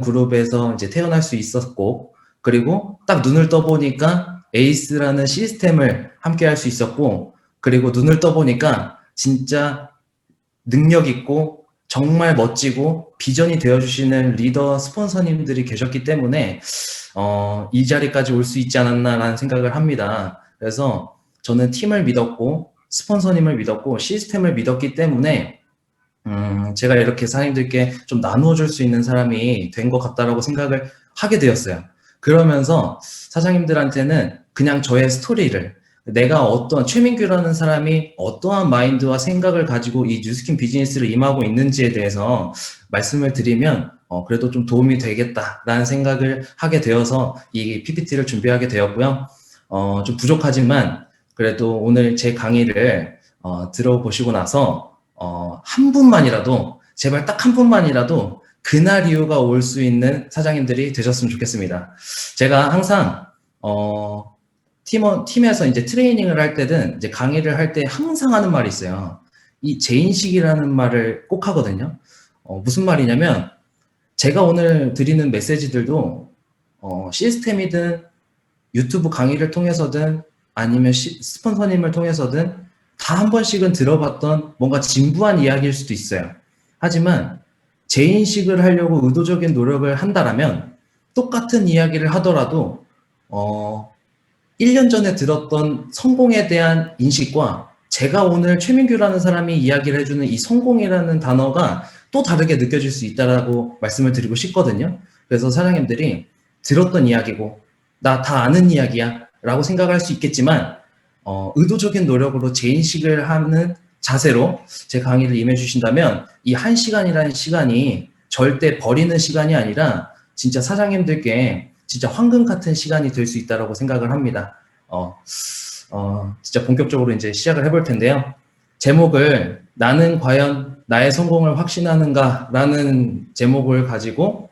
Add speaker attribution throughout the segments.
Speaker 1: 그룹에서 이제 태어날 수 있었고, 그리고 딱 눈을 떠보니까 에이스라는 시스템을 함께 할 수 있었고, 그리고 눈을 떠보니까 진짜 능력 있고 정말 멋지고 비전이 되어주시는 리더 스폰서님들이 계셨기 때문에 이 자리까지 올 수 있지 않았나라는 생각을 합니다. 그래서 저는 팀을 믿었고 스폰서님을 믿었고 시스템을 믿었기 때문에 제가 이렇게 사장님들께 좀 나누어 줄 수 있는 사람이 된 것 같다라고 생각을 하게 되었어요. 그러면서 사장님들한테는 그냥 저의 스토리를, 내가 어떤 최민규라는 사람이 어떠한 마인드와 생각을 가지고 이 뉴스킨 비즈니스를 임하고 있는지에 대해서 말씀을 드리면 그래도 좀 도움이 되겠다라는 생각을 하게 되어서 이 PPT를 준비하게 되었고요. 좀 부족하지만 그래도 오늘 제 강의를 들어보시고 나서 한 분만이라도, 제발 딱 한 분만이라도 그날 이후가 올 수 있는 사장님들이 되셨으면 좋겠습니다. 제가 항상 팀에서 이제 트레이닝을 할 때든 이제 강의를 할 때 항상 하는 말이 있어요. 이 재인식이라는 말을 꼭 하거든요. 무슨 말이냐면 제가 오늘 드리는 메시지들도 시스템이든 유튜브 강의를 통해서든 아니면 스폰서님을 통해서든 다 한 번씩은 들어봤던 뭔가 진부한 이야기일 수도 있어요. 하지만 재인식을 하려고 의도적인 노력을 한다라면 똑같은 이야기를 하더라도 1년 전에 들었던 성공에 대한 인식과 제가 오늘 최민규라는 사람이 이야기를 해주는 이 성공이라는 단어가 또 다르게 느껴질 수 있다라고 말씀을 드리고 싶거든요. 그래서 사장님들이 들었던 이야기고 나 다 아는 이야기야 라고 생각할 수 있겠지만 의도적인 노력으로 재인식을 하는 자세로 제 강의를 임해 주신다면 이 1시간이라는 시간이 절대 버리는 시간이 아니라 진짜 사장님들께 진짜 황금 같은 시간이 될 수 있다고 생각을 합니다. 진짜 본격적으로 이제 시작을 해볼 텐데요. 제목을 나는 과연 나의 성공을 확신하는가 라는 제목을 가지고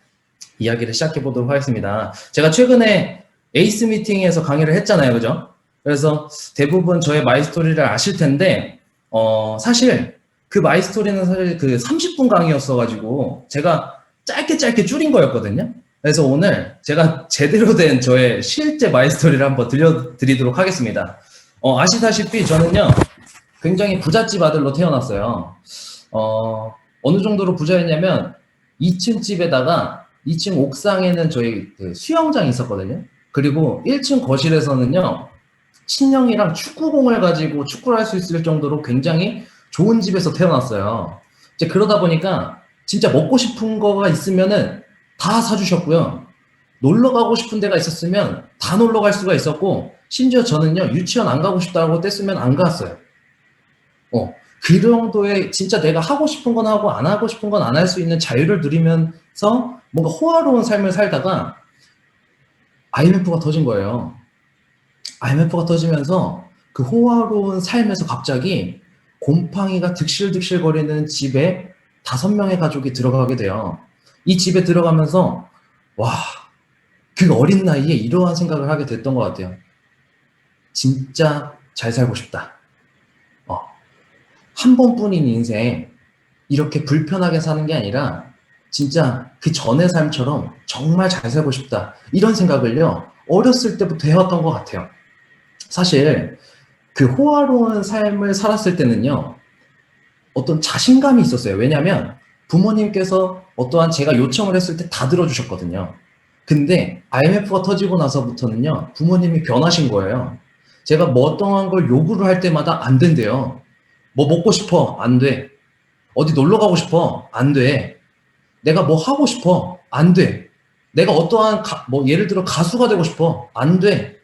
Speaker 1: 이야기를 시작해 보도록 하겠습니다. 제가 최근에 에이스 미팅에서 강의를 했잖아요. 그죠? 그래서 대부분 저의 마이스토리를 아실 텐데 사실 그 마이스토리는 사실 그 30분 강의였어가지고 제가 짧게 줄인 거였거든요. 그래서 오늘 제가 제대로 된 저의 실제 마이스토리를 한번 들려드리도록 하겠습니다. 아시다시피 저는요 굉장히 부잣집 아들로 태어났어요. 어느 정도로 부자였냐면 2층 집에다가 2층 옥상에는 저희 그 수영장이 있었거든요. 그리고 1층 거실에서는요 친형이랑 축구공을 가지고 축구를 할 수 있을 정도로 굉장히 좋은 집에서 태어났어요. 이제 그러다 보니까 진짜 먹고 싶은 거가 있으면은 다 사주셨고요. 놀러 가고 싶은 데가 있었으면 다 놀러 갈 수가 있었고, 심지어 저는요, 유치원 안 가고 싶다고 뗐으면 안 갔어요. 그 정도의 진짜 내가 하고 싶은 건 하고 안 하고 싶은 건 안 할 수 있는 자유를 누리면서 뭔가 호화로운 삶을 살다가 IMF가 터진 거예요. IMF가 터지면서 그 호화로운 삶에서 갑자기 곰팡이가 득실득실 거리는 집에 5명의 가족이 들어가게 돼요. 이 집에 들어가면서 와, 그 어린 나이에 이러한 생각을 하게 됐던 것 같아요. 진짜 잘 살고 싶다. 한 번뿐인 인생 이렇게 불편하게 사는 게 아니라 진짜 그 전의 삶처럼 정말 잘 살고 싶다. 이런 생각을요. 어렸을 때부터 해왔던 것 같아요. 사실 그 호화로운 삶을 살았을 때는요. 어떤 자신감이 있었어요. 왜냐하면 부모님께서 어떠한 제가 요청을 했을 때 다 들어주셨거든요. 근데 IMF가 터지고 나서부터는요. 부모님이 변하신 거예요. 제가 뭐 어떠한 걸 요구를 할 때마다 안 된대요. 뭐 먹고 싶어? 안 돼. 어디 놀러 가고 싶어? 안 돼. 내가 뭐 하고 싶어? 안 돼. 내가 어떠한 뭐 예를 들어 가수가 되고 싶어? 안 돼.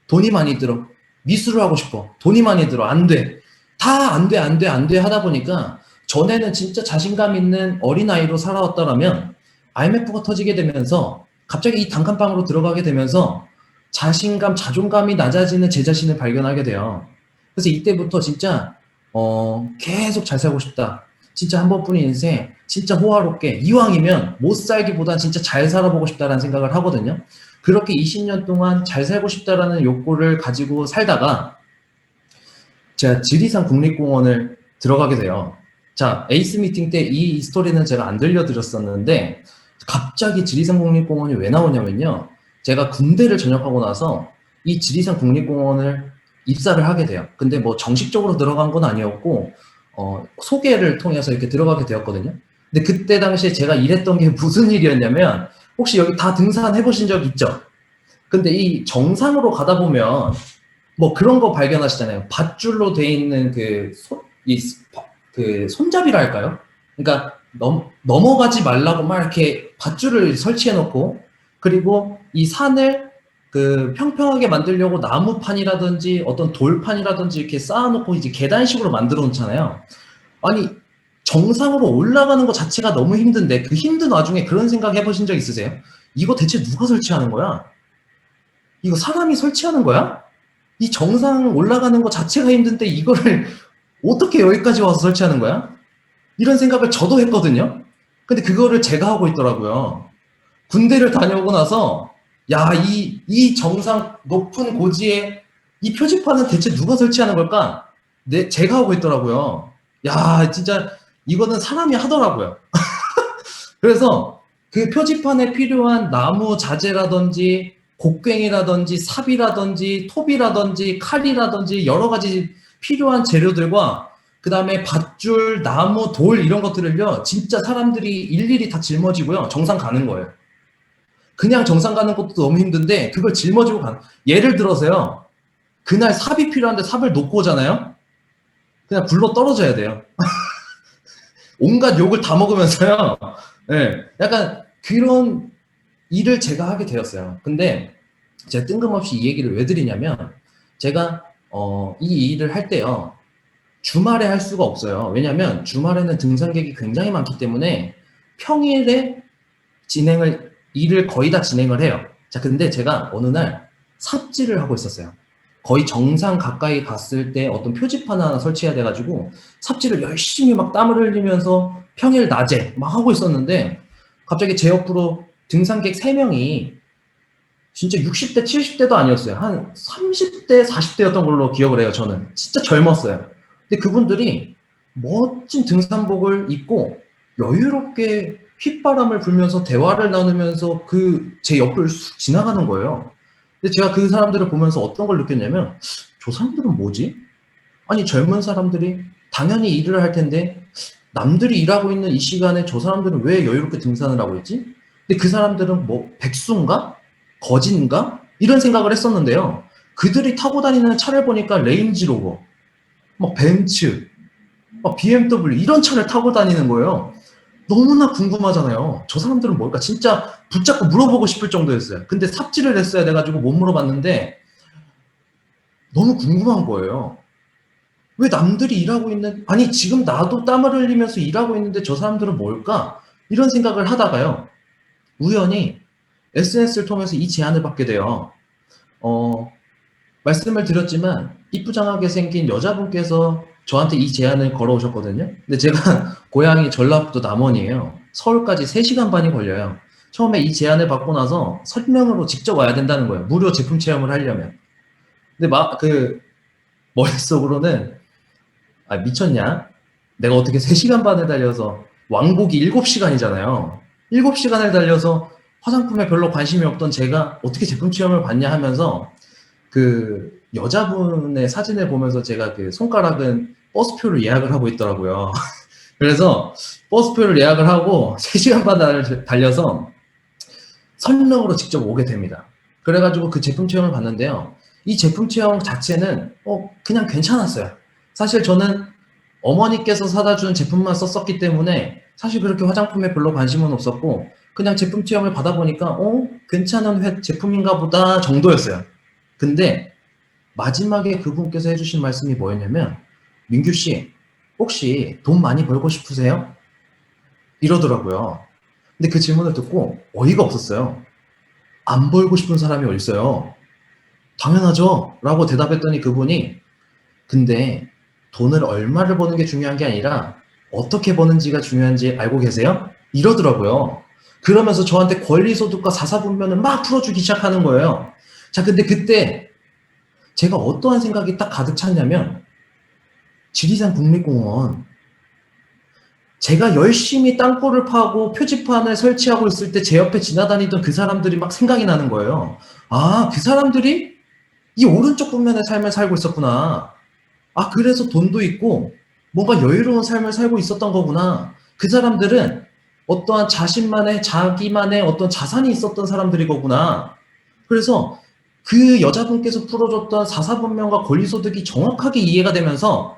Speaker 1: 돈이 많이 들어. 미술을 하고 싶어. 돈이 많이 들어. 안 돼. 다 안 돼, 안 돼, 안 돼 하다 보니까 전에는 진짜 자신감 있는 어린아이로 살아왔더라면 IMF가 터지게 되면서 갑자기 이 단칸방으로 들어가게 되면서 자신감, 자존감이 낮아지는 제 자신을 발견하게 돼요. 그래서 이때부터 진짜 계속 잘 살고 싶다. 진짜 한 번뿐인 인생 진짜 호화롭게 이왕이면 못 살기보단 진짜 잘 살아보고 싶다라는 생각을 하거든요. 그렇게 20년 동안 잘 살고 싶다라는 욕구를 가지고 살다가 제가 지리산 국립공원을 들어가게 돼요. 자, 에이스 미팅 때 이 스토리는 제가 안 들려드렸었는데 갑자기 지리산 국립공원이 왜 나오냐면요. 제가 군대를 전역하고 나서 이 지리산 국립공원을 입사를 하게 돼요. 근데 뭐 정식적으로 들어간 건 아니었고, 소개를 통해서 이렇게 들어가게 되었거든요. 근데 그때 당시에 제가 일했던 게 무슨 일이었냐면, 혹시 여기 다 등산해 보신 적 있죠? 근데 이 정상으로 가다 보면 뭐 그런 거 발견하시잖아요. 밧줄로 돼 있는 그 손잡이랄까요? 그러니까 넘어가지 말라고 막 이렇게 밧줄을 설치해 놓고, 그리고 이 산을 그 평평하게 만들려고 나무판이라든지 어떤 돌판이라든지 이렇게 쌓아놓고 이제 계단식으로 만들어 놓잖아요. 아니, 정상으로 올라가는 것 자체가 너무 힘든데 그 힘든 와중에 그런 생각 해보신 적 있으세요? 이거 대체 누가 설치하는 거야? 이거 사람이 설치하는 거야? 이 정상 올라가는 것 자체가 힘든데 이거를 어떻게 여기까지 와서 설치하는 거야? 이런 생각을 저도 했거든요. 근데 그거를 제가 하고 있더라고요. 군대를 다녀오고 나서, 야, 이 정상 높은 고지에 이 표지판은 대체 누가 설치하는 걸까? 제가 하고 있더라고요. 야, 진짜 이거는 사람이 하더라고요. 그래서 그 표지판에 필요한 나무 자재라든지 곡괭이라든지 삽이라든지 톱이라든지 칼이라든지 여러 가지 필요한 재료들과 그 다음에 밧줄, 나무, 돌 이런 것들을요, 진짜 사람들이 일일이 다 짊어지고요, 정상 가는 거예요. 그냥 정상 가는 것도 너무 힘든데 그걸 짊어지고 가는. 예를 들어서요, 그날 삽이 필요한데 삽을 놓고 오잖아요. 그냥 굴러 떨어져야 돼요. 온갖 욕을 다 먹으면서요. 네, 약간 그런 일을 제가 하게 되었어요. 근데 제가 뜬금없이 이 얘기를 왜 드리냐면, 제가 이 일을 할 때요, 주말에 할 수가 없어요. 왜냐면 주말에는 등산객이 굉장히 많기 때문에 평일에 일을 거의 다 진행을 해요. 자, 근데 제가 어느 날 삽질을 하고 있었어요. 거의 정상 가까이 갔을 때 어떤 표지판 하나 설치해야 돼가지고 삽질을 열심히 막 땀을 흘리면서 평일 낮에 막 하고 있었는데, 갑자기 제 옆으로 등산객 3명이 진짜 60대, 70대도 아니었어요. 한 30대, 40대였던 걸로 기억을 해요, 저는. 진짜 젊었어요. 근데 그분들이 멋진 등산복을 입고 여유롭게 휘바람을 불면서 대화를 나누면서 제 옆을 쑥 지나가는 거예요. 근데 제가 그 사람들을 보면서 어떤 걸 느꼈냐면, 저 사람들은 뭐지? 아니, 젊은 사람들이 당연히 일을 할 텐데 남들이 일하고 있는 이 시간에 저 사람들은 왜 여유롭게 등산을 하고 있지? 근데 그 사람들은 뭐 백수인가? 거진가? 이런 생각을 했었는데요. 그들이 타고 다니는 차를 보니까 레인지로버, 막 벤츠, 막 BMW 이런 차를 타고 다니는 거예요. 너무나 궁금하잖아요. 저 사람들은 뭘까? 진짜 붙잡고 물어보고 싶을 정도였어요. 근데 삽질을 했어야 돼가지고 못 물어봤는데 너무 궁금한 거예요. 왜 남들이 일하고 있는, 아니 지금 나도 땀을 흘리면서 일하고 있는데 저 사람들은 뭘까? 이런 생각을 하다가요, 우연히 SNS를 통해서 이 제안을 받게 돼요. 어, 말씀을 드렸지만 이쁘장하게 생긴 여자분께서 저한테 이 제안을 걸어오셨거든요. 근데 제가 고향이 전라북도 남원이에요. 서울까지 3시간 반이 걸려요. 처음에 이 제안을 받고 나서 설명으로 직접 와야 된다는 거예요. 무료 제품 체험을 하려면. 근데 머릿속으로는, 아, 미쳤냐? 내가 어떻게 3시간 반을 달려서, 왕복이 7시간이잖아요. 7시간을 달려서 화장품에 별로 관심이 없던 제가 어떻게 제품 체험을 받냐 하면서, 그 여자분의 사진을 보면서 제가 그 손가락은 버스표를 예약을 하고 있더라고요. 그래서 버스표를 예약을 하고 3시간 반 달려서 설릉으로 직접 오게 됩니다. 그래가지고 그 제품 체험을 봤는데요. 이 제품 체험 자체는 그냥 괜찮았어요. 사실 저는 어머니께서 사다 준 제품만 썼었기 때문에 사실 그렇게 화장품에 별로 관심은 없었고, 그냥 제품 체험을 받아보니까 괜찮은 제품인가 보다 정도였어요. 근데 마지막에 그분께서 해주신 말씀이 뭐였냐면, 민규 씨, 혹시 돈 많이 벌고 싶으세요? 이러더라고요. 근데 그 질문을 듣고 어이가 없었어요. 안 벌고 싶은 사람이 어딨어요? 당연하죠. 라고 대답했더니 그분이, 근데 돈을 얼마를 버는 게 중요한 게 아니라 어떻게 버는지가 중요한지 알고 계세요? 이러더라고요. 그러면서 저한테 권리소득과 사사분면을 막 풀어주기 시작하는 거예요. 자, 근데 그때 제가 어떠한 생각이 딱 가득 찼냐면, 지리산 국립공원, 제가 열심히 땅굴을 파고 표지판을 설치하고 있을 때 제 옆에 지나다니던 그 사람들이 막 생각이 나는 거예요. 아, 그 사람들이 이 오른쪽 분면의 삶을 살고 있었구나. 아, 그래서 돈도 있고 뭔가 여유로운 삶을 살고 있었던 거구나. 그 사람들은 어떠한 자기만의 어떤 자산이 있었던 사람들이 거구나. 그래서 그 여자분께서 풀어줬던 사사분명과 권리소득이 정확하게 이해가 되면서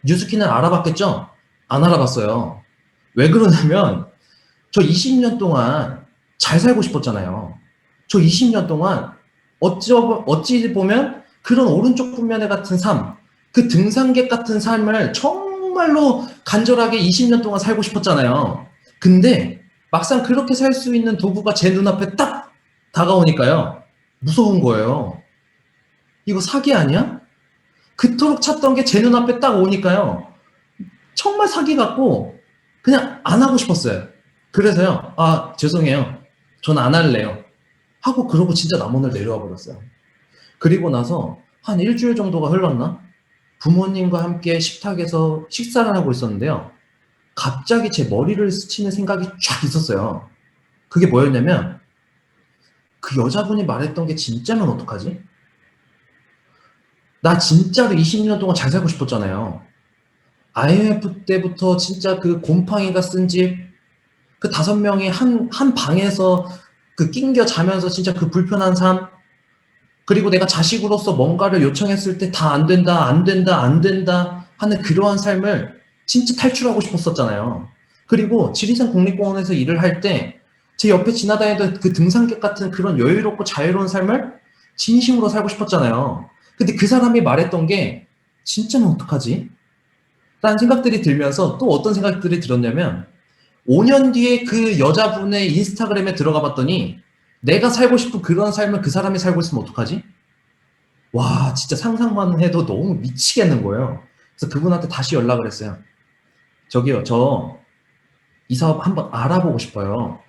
Speaker 1: 뉴스키는 알아봤겠죠? 안 알아봤어요. 왜 그러냐면 저 20년 동안 잘 살고 싶었잖아요. 저 20년 동안 어찌 보면 그런 오른쪽 분면에 같은 삶, 그 등산객 같은 삶을 정말로 간절하게 20년 동안 살고 싶었잖아요. 근데 막상 그렇게 살 수 있는 도구가 제 눈앞에 딱 다가오니까요. 무서운 거예요. 이거 사기 아니야? 그토록 찾던 게 제 눈앞에 딱 오니까요. 정말 사기 같고 그냥 안 하고 싶었어요. 그래서요. 아, 죄송해요. 전 안 할래요. 하고 그러고 진짜 남원을 내려와 버렸어요. 그리고 나서 한 일주일 정도가 흘렀나? 부모님과 함께 식탁에서 식사를 하고 있었는데요. 갑자기 제 머리를 스치는 생각이 쫙 있었어요. 그게 뭐였냐면 그 여자분이 말했던 게 진짜면 어떡하지? 나 진짜로 20년 동안 잘 살고 싶었잖아요. IMF 때부터 진짜 그 곰팡이가 쓴 집, 그 5명이 한 방에서 그 낑겨 자면서 진짜 그 불편한 삶, 그리고 내가 자식으로서 뭔가를 요청했을 때 다 안 된다, 안 된다, 안 된다 하는 그러한 삶을 진짜 탈출하고 싶었었잖아요. 그리고 지리산 국립공원에서 일을 할 때 제 옆에 지나다니던 그 등산객 같은 그런 여유롭고 자유로운 삶을 진심으로 살고 싶었잖아요. 근데 그 사람이 말했던 게 진짜는 어떡하지? 라는 생각들이 들면서 또 어떤 생각들이 들었냐면 5년 뒤에 그 여자분의 인스타그램에 들어가 봤더니 내가 살고 싶은 그런 삶을 그 사람이 살고 있으면 어떡하지? 와, 진짜 상상만 해도 너무 미치겠는 거예요. 그래서 그분한테 다시 연락을 했어요. 저기요, 저 이 사업 한번 알아보고 싶어요.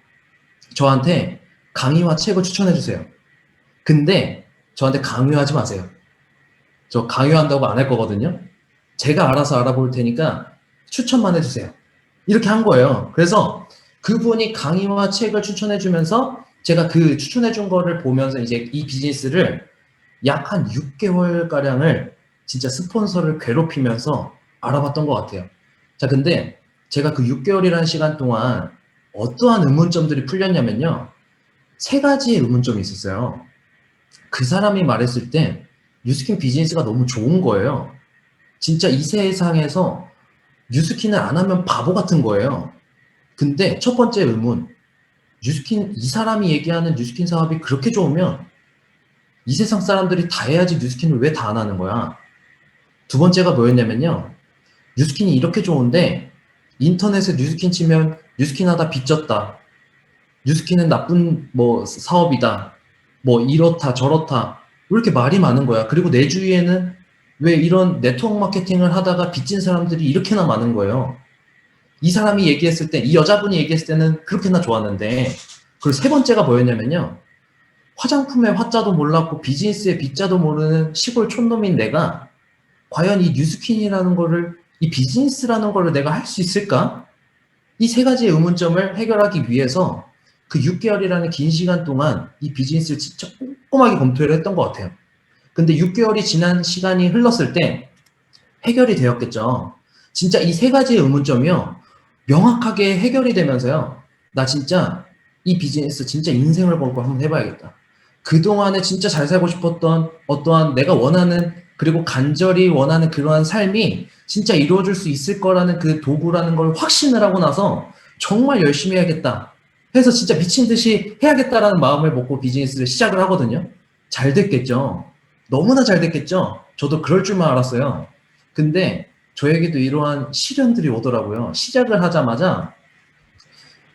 Speaker 1: 저한테 강의와 책을 추천해 주세요. 근데 저한테 강요하지 마세요. 저 강요한다고 안 할 거거든요. 제가 알아서 알아볼 테니까 추천만 해주세요. 이렇게 한 거예요. 그래서 그분이 강의와 책을 추천해 주면서 제가 그 추천해 준 거를 보면서 이제 이 비즈니스를 약 한 6개월가량을 진짜 스폰서를 괴롭히면서 알아봤던 것 같아요. 자, 근데 제가 그 6개월이라는 시간 동안 어떠한 의문점들이 풀렸냐면요. 3가지의 의문점이 있었어요. 그 사람이 말했을 때 뉴스킨 비즈니스가 너무 좋은 거예요. 진짜 이 세상에서 뉴스킨을 안 하면 바보 같은 거예요. 근데 첫 번째 의문, 뉴스킨, 이 사람이 얘기하는 뉴스킨 사업이 그렇게 좋으면 이 세상 사람들이 다 해야지 뉴스킨을 왜 다 안 하는 거야? 두 번째가 뭐였냐면요. 뉴스킨이 이렇게 좋은데 인터넷에 뉴스킨 치면 뉴스킨 하다 빚졌다. 뉴스킨은 나쁜 뭐 사업이다. 뭐 이렇다 저렇다. 왜 이렇게 말이 많은 거야? 그리고 내 주위에는 왜 이런 네트워크 마케팅을 하다가 빚진 사람들이 이렇게나 많은 거예요. 이 사람이 얘기했을 때, 이 여자분이 얘기했을 때는 그렇게나 좋았는데, 그리고 세 번째가 뭐였냐면요. 화장품의 화자도 몰랐고 비즈니스의 빚자도 모르는 시골 촌놈인 내가 과연 이 뉴스킨이라는 거를, 이 비즈니스라는 거를 내가 할 수 있을까? 이 3가지의 의문점을 해결하기 위해서 그 6개월이라는 긴 시간 동안 이 비즈니스를 진짜 꼼꼼하게 검토를 했던 것 같아요. 근데 6개월이 지난 시간이 흘렀을 때 해결이 되었겠죠. 진짜 이 3가지의 의문점이요. 명확하게 해결이 되면서요. 나 진짜 이 비즈니스 진짜 인생을 걸고 한번 해봐야겠다. 그동안에 진짜 잘 살고 싶었던 어떠한 내가 원하는 그리고 간절히 원하는 그러한 삶이 진짜 이루어질 수 있을 거라는 그 도구라는 걸 확신을 하고 나서 정말 열심히 해야겠다. 해서 진짜 미친 듯이 해야겠다라는 마음을 먹고 비즈니스를 시작을 하거든요. 잘 됐겠죠. 너무나 잘 됐겠죠. 저도 그럴 줄만 알았어요. 근데 저에게도 이러한 시련들이 오더라고요. 시작을 하자마자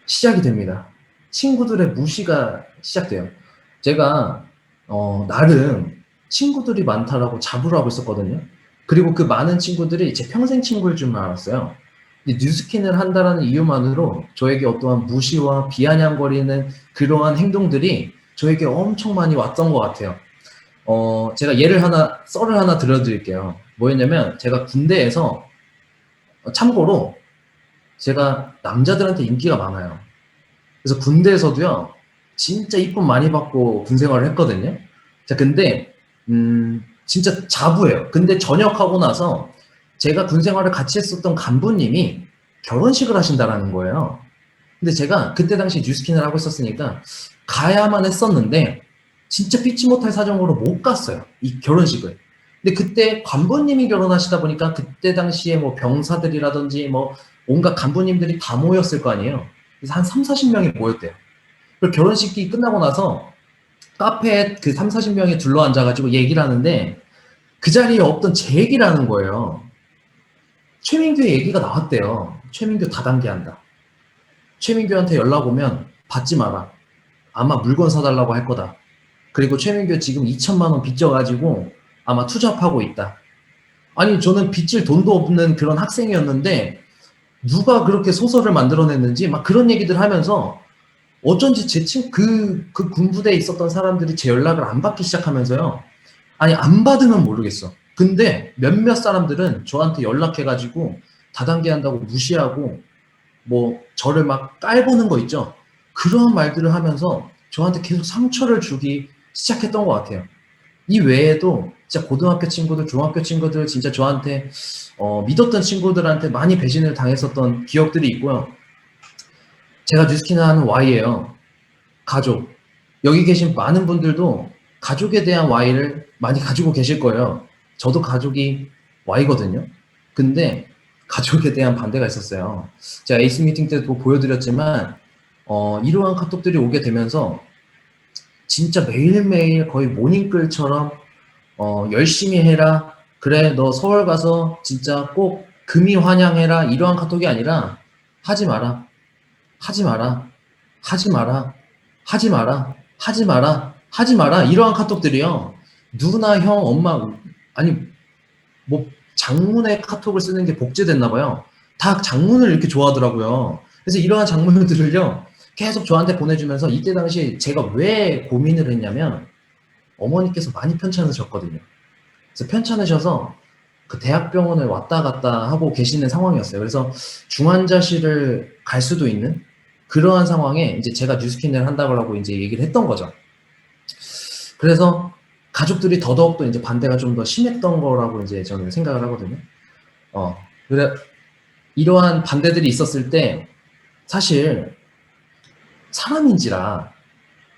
Speaker 1: 시작이 됩니다. 친구들의 무시가 시작돼요. 제가 나름 친구들이 많다라고 자부를 하고 있었거든요. 그리고 그 많은 친구들이 제 평생 친구일 줄만 알았어요. 뉴스킨을 한다라는 이유만으로 저에게 어떠한 무시와 비아냥거리는 그러한 행동들이 저에게 엄청 많이 왔던 것 같아요. 제가 썰을 하나 들려드릴게요. 뭐였냐면, 제가 군대에서, 참고로, 제가 남자들한테 인기가 많아요. 그래서 군대에서도요, 진짜 이쁨 많이 받고 군 생활을 했거든요. 자, 근데, 진짜 자부해요. 근데 전역하고 나서 제가 군 생활을 같이 했었던 간부님이 결혼식을 하신다라는 거예요. 근데 제가 그때 당시 뉴스킨을 하고 있었으니까 가야만 했었는데, 진짜 피치 못할 사정으로 못 갔어요. 이 결혼식을. 근데 그때 간부님이 결혼하시다 보니까 그때 당시에 뭐 병사들이라든지 뭐 온갖 간부님들이 다 모였을 거 아니에요. 그래서 한 3, 40명이 모였대요. 그리고 결혼식이 끝나고 나서 카페에 그 3, 40명이 둘러앉아가지고 얘기를 하는데 그 자리에 없던 제 얘기를 하는 거예요. 최민규의 얘기가 나왔대요. 최민규 다단계한다. 최민규한테 연락 오면 받지 마라. 아마 물건 사달라고 할 거다. 그리고 최민규 지금 2천만 원 빚져가지고 아마 투잡하고 있다. 아니 저는 빚질 돈도 없는 그런 학생이었는데 누가 그렇게 소설을 만들어냈는지 막 그런 얘기들 하면서 어쩐지 그 군부대에 있었던 사람들이 제 연락을 안 받기 시작하면서요. 아니 안 받으면 모르겠어. 근데 몇몇 사람들은 저한테 연락해가지고 다단계 한다고 무시하고 뭐 저를 막 깔보는 거 있죠. 그런 말들을 하면서 저한테 계속 상처를 주기 시작했던 것 같아요. 이 외에도 진짜 고등학교 친구들, 중학교 친구들 진짜 저한테 믿었던 친구들한테 많이 배신을 당했었던 기억들이 있고요. 제가 뉴스키나 하는 Y예요. 가족. 여기 계신 많은 분들도 가족에 대한 Y를 많이 가지고 계실 거예요. 저도 가족이 Y거든요. 근데 가족에 대한 반대가 있었어요. 제가 에이스 미팅 때도 보여드렸지만 이러한 카톡들이 오게 되면서 진짜 매일매일 거의 모닝글처럼 열심히 해라. 그래, 너 서울 가서 진짜 꼭 금이 환영해라. 이러한 카톡이 아니라 하지 마라. 하지 마라. 하지 마라. 하지 마라. 하지 마라. 하지 마라. 이러한 카톡들이요. 누나, 형, 엄마, 아니, 뭐, 장문의 카톡을 쓰는 게 복제됐나 봐요. 다 장문을 이렇게 좋아하더라고요. 그래서 이러한 장문들을요, 계속 저한테 보내주면서 이때 당시 제가 왜 고민을 했냐면, 어머니께서 많이 편찮으셨거든요. 그래서 편찮으셔서 그 대학병원을 왔다 갔다 하고 계시는 상황이었어요. 그래서 중환자실을 갈 수도 있는 그러한 상황에 이제 제가 뉴스킨을 한다고 하고 이제 얘기를 했던 거죠. 그래서 가족들이 더더욱 또 이제 반대가 좀 더 심했던 거라고 이제 저는 생각을 하거든요. 그래, 이러한 반대들이 있었을 때 사실 사람인지라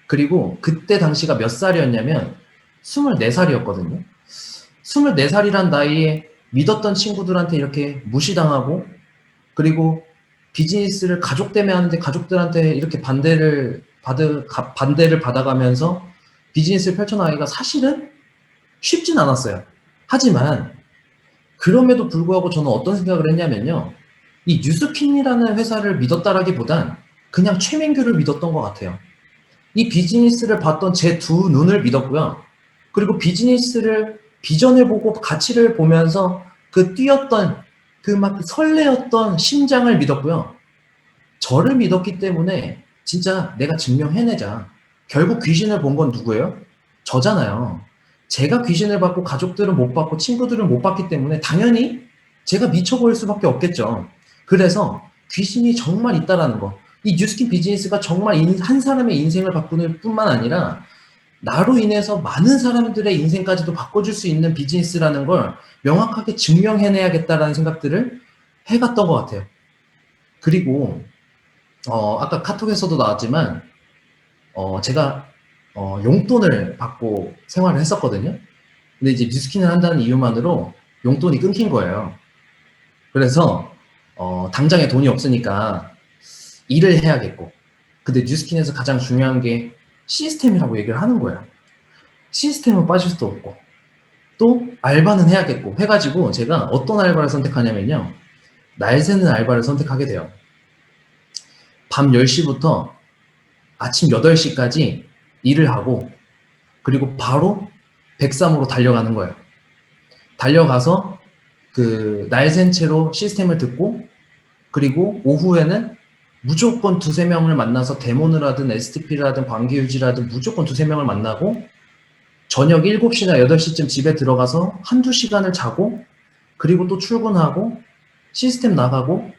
Speaker 1: 그리고 그때 당시가 몇 살이었냐면 24살이었거든요. 24살이란 나이에 믿었던 친구들한테 이렇게 무시당하고 그리고 비즈니스를 가족 때문에 하는데 가족들한테 이렇게 반대를 받아가면서 비즈니스를 펼쳐나가기가 사실은 쉽진 않았어요. 하지만 그럼에도 불구하고 저는 어떤 생각을 했냐면요. 이 뉴스킨이라는 회사를 믿었다라기보단 그냥 최민규를 믿었던 것 같아요. 이 비즈니스를 봤던 제 두 눈을 믿었고요. 그리고 비즈니스를 비전을 보고 가치를 보면서 그 뛰었던 그 막 설레었던 심장을 믿었고요. 저를 믿었기 때문에 진짜 내가 증명해내자. 결국 귀신을 본 건 누구예요? 저잖아요. 제가 귀신을 받고 가족들은 못 받고 친구들은 못 받기 때문에 당연히 제가 미쳐 보일 수밖에 없겠죠. 그래서 귀신이 정말 있다라는 거. 이 뉴스킨 비즈니스가 정말 한 사람의 인생을 바꾸는 뿐만 아니라 나로 인해서 많은 사람들의 인생까지도 바꿔줄 수 있는 비즈니스라는 걸 명확하게 증명해내야겠다라는 생각들을 해갔던 것 같아요. 그리고 아까 카톡에서도 나왔지만 제가 용돈을 받고 생활을 했었거든요. 근데 이제 뉴스킨을 한다는 이유만으로 용돈이 끊긴 거예요. 그래서 당장에 돈이 없으니까 일을 해야겠고 근데 뉴스킨에서 가장 중요한 게 시스템이라고 얘기를 하는 거예요. 시스템은 빠질 수도 없고 또 알바는 해야겠고 해가지고 제가 어떤 알바를 선택하냐면요. 날 새는 알바를 선택하게 돼요. 밤 10시부터 아침 8시까지 일을 하고 그리고 바로 103으로 달려가는 거예요. 달려가서 그 날샌 채로 시스템을 듣고 그리고 오후에는 무조건 두세 명을 만나서 데모를 하든 STP를 하든 관계 유지를 하든 무조건 두세 명을 만나고 저녁 7시나 8시쯤 집에 들어가서 한두 시간을 자고 그리고 또 출근하고 시스템 나가고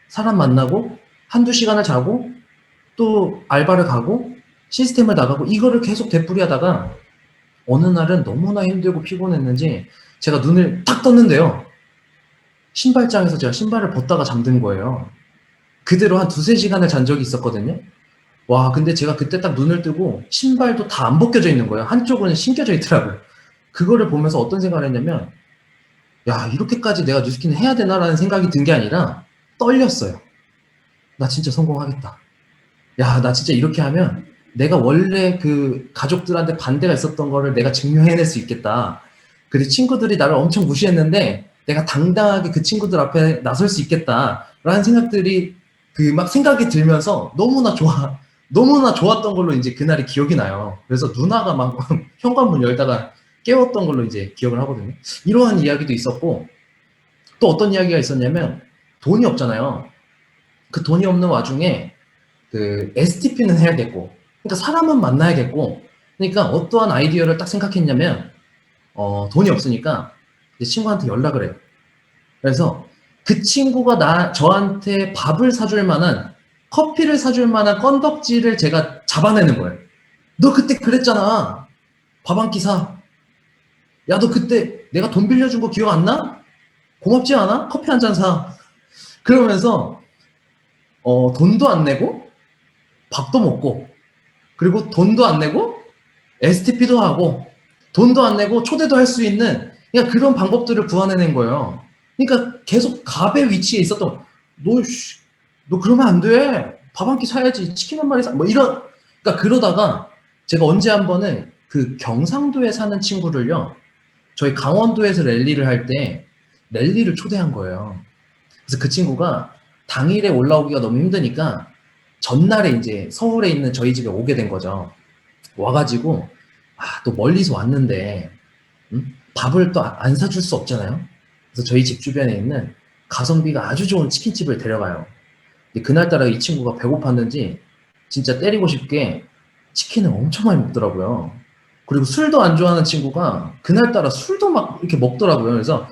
Speaker 1: 사람 만나고 한두 시간을 자고 또 알바를 가고 시스템을 나가고 이거를 계속 되풀이하다가 어느 날은 너무나 힘들고 피곤했는지 제가 눈을 딱 떴는데요. 신발장에서 제가 신발을 벗다가 잠든 거예요. 그대로 한 두세 시간을 잔 적이 있었거든요. 와, 근데 제가 그때 딱 눈을 뜨고 신발도 다 안 벗겨져 있는 거예요. 한쪽은 신겨져 있더라고요. 그거를 보면서 어떤 생각을 했냐면, 야, 이렇게까지 내가 뉴스킨을 해야 되나라는 생각이 든 게 아니라 떨렸어요. 나 진짜 성공하겠다. 야, 나 진짜 이렇게 하면 내가 원래 그 가족들한테 반대가 있었던 거를 내가 증명해낼 수 있겠다. 그리고 친구들이 나를 엄청 무시했는데 내가 당당하게 그 친구들 앞에 나설 수 있겠다라는 생각들이 그 막 생각이 들면서 너무나 좋았던 걸로 이제 그날이 기억이 나요. 그래서 누나가 막 현관문 열다가 깨웠던 걸로 이제 기억을 하거든요. 이러한 이야기도 있었고 또 어떤 이야기가 있었냐면 돈이 없잖아요. 그 돈이 없는 와중에 그 STP는 해야겠고, 그러니까 사람은 만나야겠고, 그러니까 어떠한 아이디어를 딱 생각했냐면, 돈이 없으니까 내 친구한테 연락을 해요. 그래서 그 친구가 저한테 밥을 사줄 만한, 커피를 사줄 만한 건덕지를 제가 잡아내는 거예요. 너 그때 그랬잖아. 밥 한 끼 사. 야, 너 그때 내가 돈 빌려준 거 기억 안 나? 고맙지 않아? 커피 한 잔 사. 그러면서, 돈도 안 내고, 밥도 먹고, 그리고 돈도 안 내고 STP도 하고 돈도 안 내고 초대도 할 수 있는 그냥 그런 방법들을 구하내는 거예요. 그러니까 계속 갑의 위치에 있었던 너 그러면 안 돼. 밥 한 끼 사야지. 치킨 한 마리 사. 뭐 이런 그러니까 그러다가 제가 언제 한 번은 그 경상도에 사는 친구를요. 저희 강원도에서 랠리를 할 때 랠리를 초대한 거예요. 그래서 그 친구가 당일에 올라오기가 너무 힘드니까 전날에 이제 서울에 있는 저희 집에 오게 된 거죠. 와가지고 또 멀리서 왔는데 밥을 또 안 사줄 수 없잖아요. 그래서 저희 집 주변에 있는 가성비가 아주 좋은 치킨집을 데려가요. 근데 그날따라 이 친구가 배고팠는지 진짜 때리고 싶게 치킨을 엄청 많이 먹더라고요. 그리고 술도 안 좋아하는 친구가 그날따라 술도 막 이렇게 먹더라고요. 그래서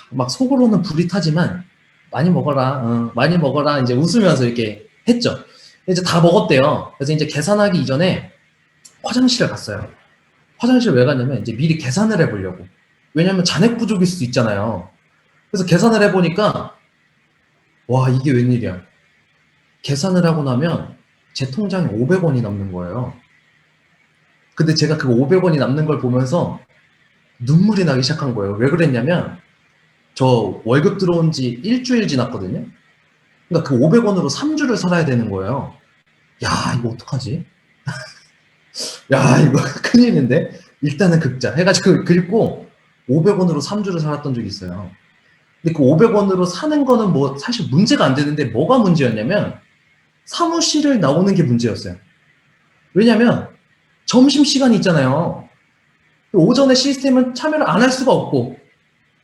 Speaker 1: 막 속으로는 불이 타지만 많이 먹어라, 많이 먹어라 이제 웃으면서 이렇게 했죠. 이제 다 먹었대요. 그래서 이제 계산하기 이전에 화장실에 갔어요. 화장실 왜 갔냐면 이제 미리 계산을 해보려고. 왜냐면 잔액 부족일 수도 있잖아요. 그래서 계산을 해보니까 와 이게 웬일이야. 계산을 하고 나면 제 통장에 500원이 남는 거예요. 근데 제가 그 500원이 남는 걸 보면서 눈물이 나기 시작한 거예요. 왜 그랬냐면 저 월급 들어온 지 일주일 지났거든요. 그러니까 그 500원으로 3주를 살아야 되는 거예요. 야 이거 어떡하지? 야 이거 큰일인데 일단은 긁자 해가지고 긁고 500원으로 3주를 살았던 적이 있어요. 근데 그 500원으로 사는 거는 뭐 사실 문제가 안 되는데 뭐가 문제였냐면 사무실을 나오는 게 문제였어요. 왜냐면 점심시간이 있잖아요. 오전에 시스템은 참여를 안 할 수가 없고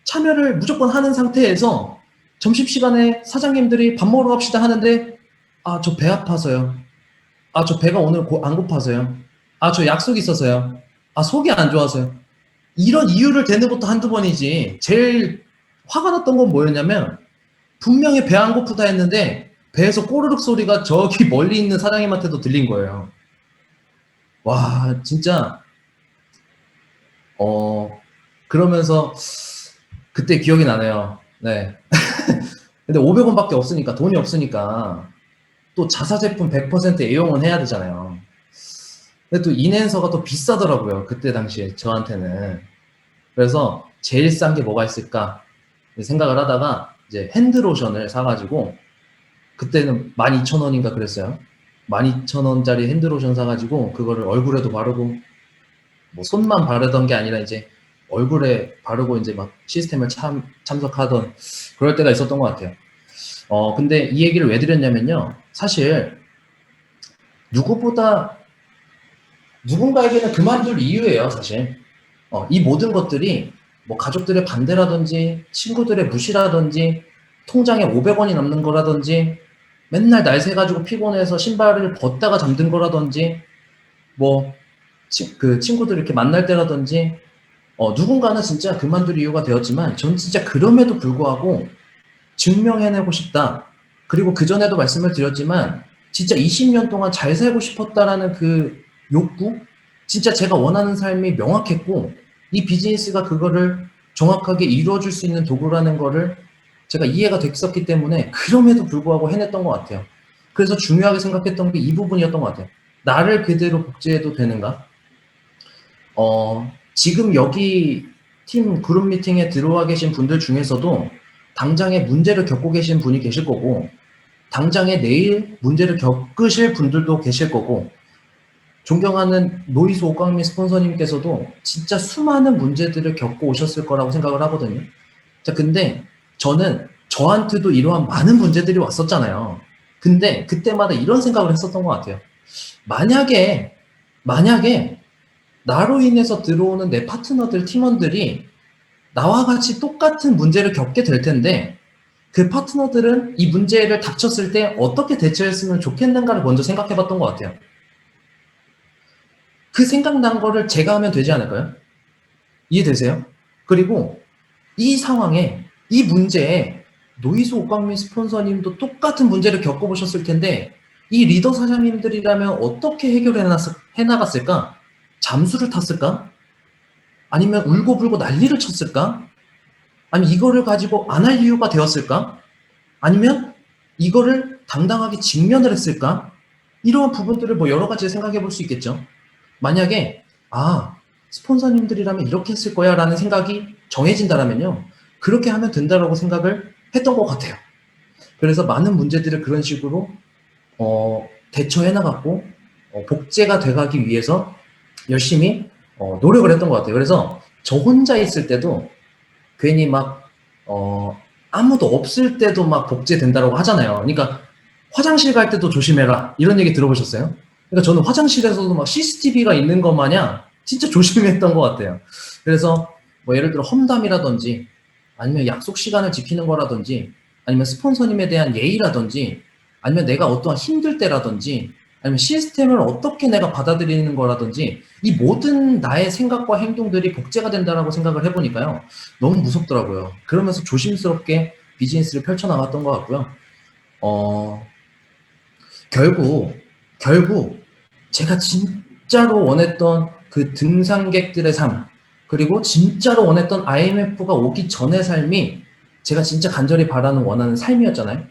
Speaker 1: 참여를 무조건 하는 상태에서 점심시간에 사장님들이 밥 먹으러 갑시다 하는데 저 배 아파서요. 저 배가 오늘 안 고파서요. 저 약속 있어서요. 속이 안 좋아서요. 이런 이유를 대는 것도 한두 번이지. 제일 화가 났던 건 뭐였냐면 분명히 배 안 고프다 했는데 배에서 꼬르륵 소리가 저기 멀리 있는 사장님한테도 들린 거예요. 와 진짜 그러면서 그때 기억이 나네요. 네. 근데 500원밖에 없으니까 돈이 없으니까 또 자사제품 100% 애용은 해야 되잖아요. 근데 또 인앤서가 또 비싸더라고요. 그때 당시에 저한테는. 그래서 제일 싼 게 뭐가 있을까 생각을 하다가 이제 핸드로션을 사가지고 그때는 12,000원인가 그랬어요. 12,000원짜리 핸드로션 사가지고 그거를 얼굴에도 바르고 뭐 손만 바르던 게 아니라 이제 얼굴에 바르고 이제 막 시스템을 참석하던 그럴 때가 있었던 것 같아요. 근데 이 얘기를 왜 드렸냐면요. 사실 누구보다 누군가에게는 그만둘 이유예요, 사실. 이 모든 것들이 뭐 가족들의 반대라든지 친구들의 무시라든지 통장에 500원이 남는 거라든지 맨날 날 새가지고 피곤해서 신발을 벗다가 잠든 거라든지 뭐 그 친구들 이렇게 만날 때라든지 누군가는 진짜 그만둘 이유가 되었지만 전 진짜 그럼에도 불구하고 증명해내고 싶다. 그리고 그전에도 말씀을 드렸지만 진짜 20년 동안 잘 살고 싶었다라는 그 욕구? 진짜 제가 원하는 삶이 명확했고 이 비즈니스가 그거를 정확하게 이루어줄 수 있는 도구라는 거를 제가 이해가 됐었기 때문에 그럼에도 불구하고 해냈던 것 같아요. 그래서 중요하게 생각했던 게 이 부분이었던 것 같아요. 나를 그대로 복제해도 되는가? 지금 여기 팀 그룹 미팅에 들어와 계신 분들 중에서도 당장에 문제를 겪고 계신 분이 계실 거고 당장에 내일 문제를 겪으실 분들도 계실 거고 존경하는 노이즈 오광미 스폰서님께서도 진짜 수많은 문제들을 겪고 오셨을 거라고 생각을 하거든요. 자, 근데 저는 저한테도 이러한 많은 문제들이 왔었잖아요. 근데 그때마다 이런 생각을 했었던 것 같아요. 만약에 나로 인해서 들어오는 내 파트너들, 팀원들이 나와 같이 똑같은 문제를 겪게 될 텐데 그 파트너들은 이 문제를 닥쳤을 때 어떻게 대처했으면 좋겠는가를 먼저 생각해 봤던 것 같아요. 그 생각난 거를 제가 하면 되지 않을까요? 이해되세요? 그리고 이 상황에, 이 문제에 노이즈 옥광민 스폰서님도 똑같은 문제를 겪어보셨을 텐데 이 리더 사장님들이라면 어떻게 해나갔을까? 잠수를 탔을까? 아니면 울고불고 난리를 쳤을까? 아니면 이거를 가지고 안 할 이유가 되었을까? 아니면 이거를 당당하게 직면을 했을까? 이러한 부분들을 뭐 여러 가지 생각해 볼 수 있겠죠. 만약에 스폰서님들이라면 이렇게 했을 거야 라는 생각이 정해진다면요. 그렇게 하면 된다라고 생각을 했던 것 같아요. 그래서 많은 문제들을 그런 식으로 대처해 나갔고 복제가 돼가기 위해서 열심히 노력을 했던 것 같아요. 그래서 저 혼자 있을 때도 괜히 막 아무도 없을 때도 막 복제된다라고 하잖아요. 그러니까 화장실 갈 때도 조심해라 이런 얘기 들어보셨어요? 그러니까 저는 화장실에서도 막 CCTV가 있는 것 마냥 진짜 조심했던 것 같아요. 그래서 뭐 예를 들어 험담이라든지 아니면 약속 시간을 지키는 거라든지 아니면 스폰서님에 대한 예의라든지 아니면 내가 어떠한 힘들 때라든지 아니면 시스템을 어떻게 내가 받아들이는 거라든지 이 모든 나의 생각과 행동들이 복제가 된다라고 생각을 해보니까요. 너무 무섭더라고요. 그러면서 조심스럽게 비즈니스를 펼쳐나갔던 것 같고요. 결국 제가 진짜로 원했던 그 등산객들의 삶 그리고 진짜로 원했던 IMF가 오기 전의 삶이 제가 진짜 간절히 바라는 원하는 삶이었잖아요.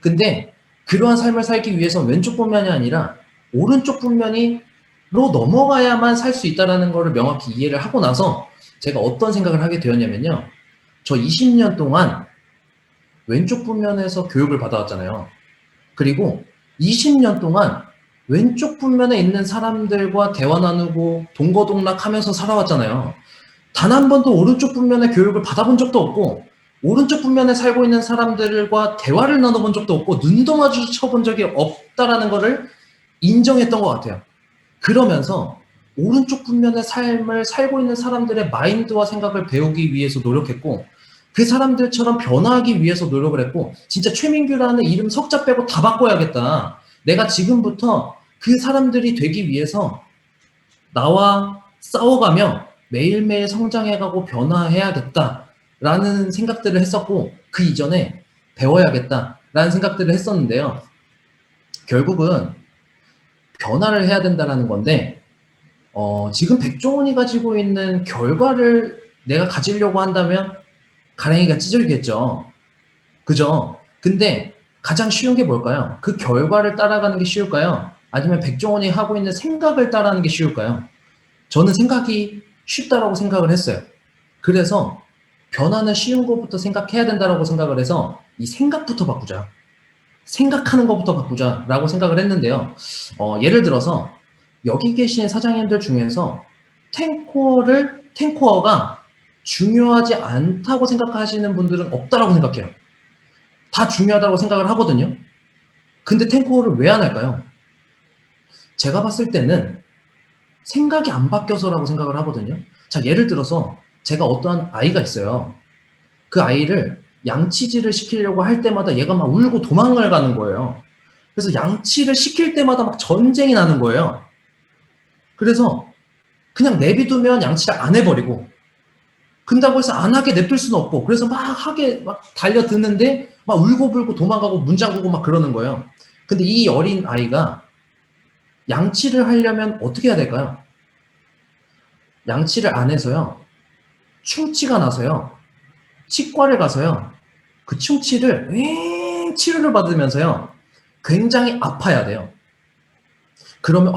Speaker 1: 근데 그러한 삶을 살기 위해서 왼쪽 분면이 아니라 오른쪽 분면이로 넘어가야만 살 수 있다는 것을 명확히 이해를 하고 나서 제가 어떤 생각을 하게 되었냐면요. 저 20년 동안 왼쪽 분면에서 교육을 받아왔잖아요. 그리고 20년 동안 왼쪽 분면에 있는 사람들과 대화 나누고 동거동락하면서 살아왔잖아요. 단 한 번도 오른쪽 분면의 교육을 받아본 적도 없고 오른쪽 분면에 살고 있는 사람들과 대화를 나눠본 적도 없고 눈도 마주쳐본 적이 없다라는 것을 인정했던 것 같아요. 그러면서 오른쪽 분면의 삶을 살고 있는 사람들의 마인드와 생각을 배우기 위해서 노력했고 그 사람들처럼 변화하기 위해서 노력을 했고 진짜 최민규라는 이름 석자 빼고 다 바꿔야겠다. 내가 지금부터 그 사람들이 되기 위해서 나와 싸워가며 매일매일 성장해가고 변화해야겠다라는 생각들을 했었고 그 이전에 배워야겠다라는 생각들을 했었는데요. 결국은 변화를 해야 된다는 건데 지금 백종원이 가지고 있는 결과를 내가 가지려고 한다면 가랭이가 찢어지겠죠. 그죠? 근데 가장 쉬운 게 뭘까요? 그 결과를 따라가는 게 쉬울까요? 아니면 백종원이 하고 있는 생각을 따라하는 게 쉬울까요? 저는 생각이 쉽다라고 생각을 했어요. 그래서 변화는 쉬운 것부터 생각해야 된다라고 생각을 해서 이 생각부터 바꾸자. 생각하는 것부터 바꾸자라고 생각을 했는데요. 예를 들어서 여기 계신 사장님들 중에서 탱코어가 중요하지 않다고 생각하시는 분들은 없다라고 생각해요. 다 중요하다고 생각을 하거든요. 근데 탱코어를 왜 안 할까요? 제가 봤을 때는 생각이 안 바뀌어서라고 생각을 하거든요. 자, 예를 들어서 제가 어떠한 아이가 있어요. 그 아이를 양치질을 시키려고 할 때마다 얘가 막 울고 도망을 가는 거예요. 그래서 양치를 시킬 때마다 막 전쟁이 나는 거예요. 그래서 그냥 내비두면 양치를 안 해버리고 근다고 해서 안 하게 냅둘 수는 없고, 그래서 막 하게 막 달려드는데 막 울고불고 도망가고 문 잠그고 막 그러는 거예요. 근데 이 어린 아이가 양치를 하려면 어떻게 해야 될까요? 양치를 안 해서요, 충치가 나서요, 치과를 가서요, 그 충치를 치료를 받으면서요, 굉장히 아파야 돼요. 그러면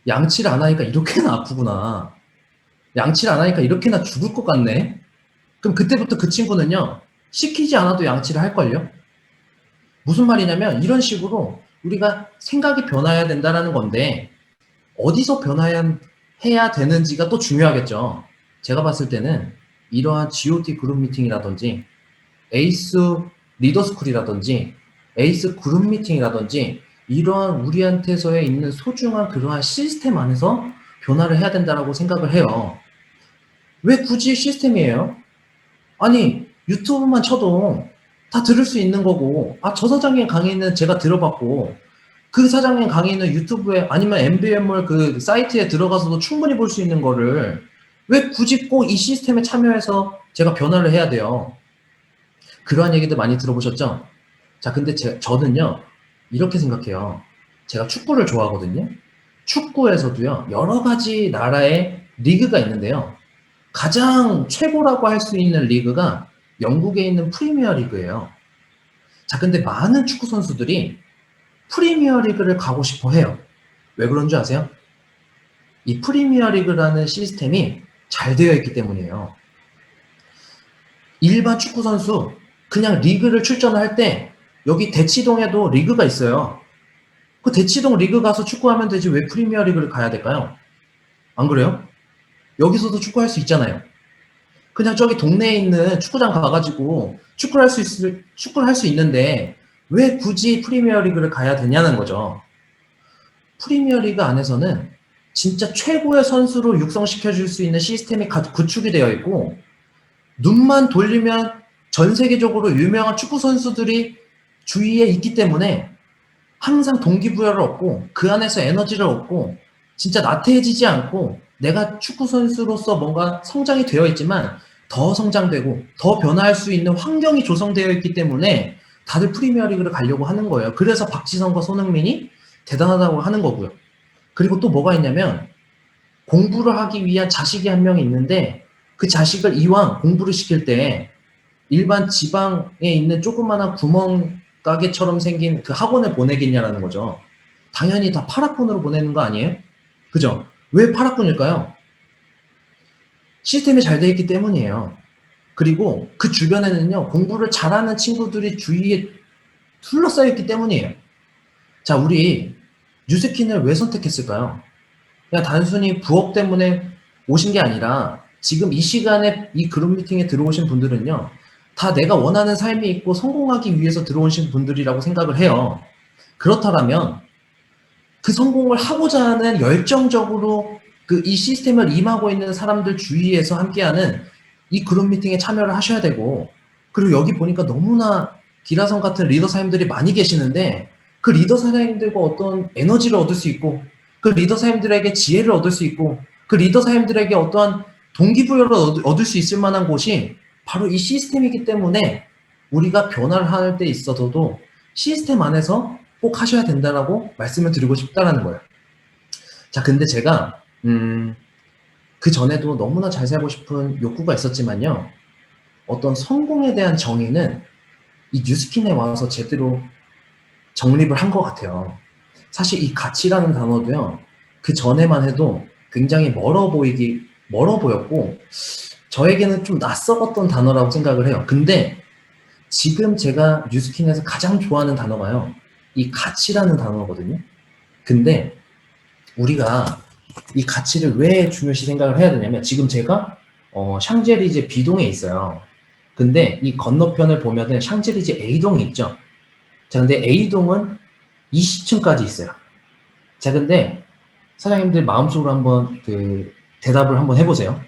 Speaker 1: 양치를 안 하니까 이렇게나 아프구나. 양치를 안 하니까 이렇게나 죽을 것 같네. 그럼 그때부터 그 친구는요, 시키지 않아도 양치를 할걸요? 무슨 말이냐면 이런 식으로 우리가 생각이 변화해야 된다는 건데, 어디서 변화해야 되는지가 또 중요하겠죠. 제가 봤을 때는 이러한 GOT 그룹 미팅이라든지 에이스 리더스쿨이라든지 에이스 그룹 미팅이라든지 이러한 우리한테서의 있는 소중한 그러한 시스템 안에서 변화를 해야 된다고 생각을 해요. 왜 굳이 시스템이에요? 아니, 유튜브만 쳐도 다 들을 수 있는 거고, 저 사장님 강의는 제가 들어봤고, 그 사장님 강의는 유튜브에 아니면 MBM몰 그 사이트에 들어가서도 충분히 볼 수 있는 거를 왜 굳이 꼭 이 시스템에 참여해서 제가 변화를 해야 돼요? 그러한 얘기들 많이 들어보셨죠? 자, 근데 저는요, 이렇게 생각해요. 제가 축구를 좋아하거든요. 축구에서도요, 여러 가지 나라의 리그가 있는데요. 가장 최고라고 할 수 있는 리그가 영국에 있는 프리미어 리그예요. 자, 근데 많은 축구 선수들이 프리미어 리그를 가고 싶어 해요. 왜 그런 줄 아세요? 이 프리미어 리그라는 시스템이 잘 되어 있기 때문이에요. 일반 축구 선수 그냥 리그를 출전을 할 때 여기 대치동에도 리그가 있어요. 그 대치동 리그 가서 축구하면 되지 왜 프리미어 리그를 가야 될까요? 안 그래요? 여기서도 축구할 수 있잖아요. 그냥 저기 동네에 있는 축구장 가가지고 축구를 할 수 있는데 왜 굳이 프리미어 리그를 가야 되냐는 거죠. 프리미어 리그 안에서는 진짜 최고의 선수로 육성시켜 줄 수 있는 시스템이 구축이 되어 있고, 눈만 돌리면 전 세계적으로 유명한 축구 선수들이 주위에 있기 때문에 항상 동기부여를 얻고 그 안에서 에너지를 얻고 진짜 나태해지지 않고 내가 축구 선수로서 뭔가 성장이 되어 있지만 더 성장되고 더 변화할 수 있는 환경이 조성되어 있기 때문에 다들 프리미어리그를 가려고 하는 거예요. 그래서 박지성과 손흥민이 대단하다고 하는 거고요. 그리고 또 뭐가 있냐면 공부를 하기 위한 자식이 한 명이 있는데 그 자식을 이왕 공부를 시킬 때 일반 지방에 있는 조그마한 구멍가게처럼 생긴 그 학원에 보내겠냐라는 거죠. 당연히 다 파락군으로 보내는 거 아니에요? 그죠? 왜 파락군일까요? 시스템이 잘 되어 있기 때문이에요. 그리고 그 주변에는요, 공부를 잘하는 친구들이 주위에 둘러싸여 있기 때문이에요. 자, 우리 뉴스킨을 왜 선택했을까요? 그냥 단순히 부업 때문에 오신 게 아니라 지금 이 시간에 이 그룹 미팅에 들어오신 분들은요, 다 내가 원하는 삶이 있고 성공하기 위해서 들어오신 분들이라고 생각을 해요. 그렇다면 그 성공을 하고자 하는 열정적으로 그 이 시스템을 임하고 있는 사람들 주위에서 함께하는 이 그룹 미팅에 참여를 하셔야 되고, 그리고 여기 보니까 너무나 기라성 같은 리더 사님들이 많이 계시는데 그 리더 사님들과 어떤 에너지를 얻을 수 있고 그 리더 사님들에게 지혜를 얻을 수 있고 그 리더 사님들에게 어떠한 동기부여를 얻을 수 있을 만한 곳이 바로 이 시스템이기 때문에 우리가 변화를 할 때 있어서도 시스템 안에서 꼭 하셔야 된다라고 말씀을 드리고 싶다라는 거예요. 자, 근데 제가 그 전에도 너무나 잘 살고 싶은 욕구가 있었지만요. 어떤 성공에 대한 정의는 이 뉴스킨에 와서 제대로 정립을 한 것 같아요. 사실 이 가치라는 단어도요. 그 전에만 해도 굉장히 멀어 보였고 저에게는 좀 낯설었던 단어라고 생각을 해요. 근데 지금 제가 뉴스킨에서 가장 좋아하는 단어가요. 이 가치라는 단어거든요. 근데 우리가 이 가치를 왜 중요시 생각을 해야 되냐면 지금 제가 샹젤리제 B동에 있어요. 근데 이 건너편을 보면은 샹젤리제 A동이 있죠. 자, 근데 A동은 20층까지 있어요. 자, 근데 사장님들 마음속으로 한번 그 대답을 한번 해보세요.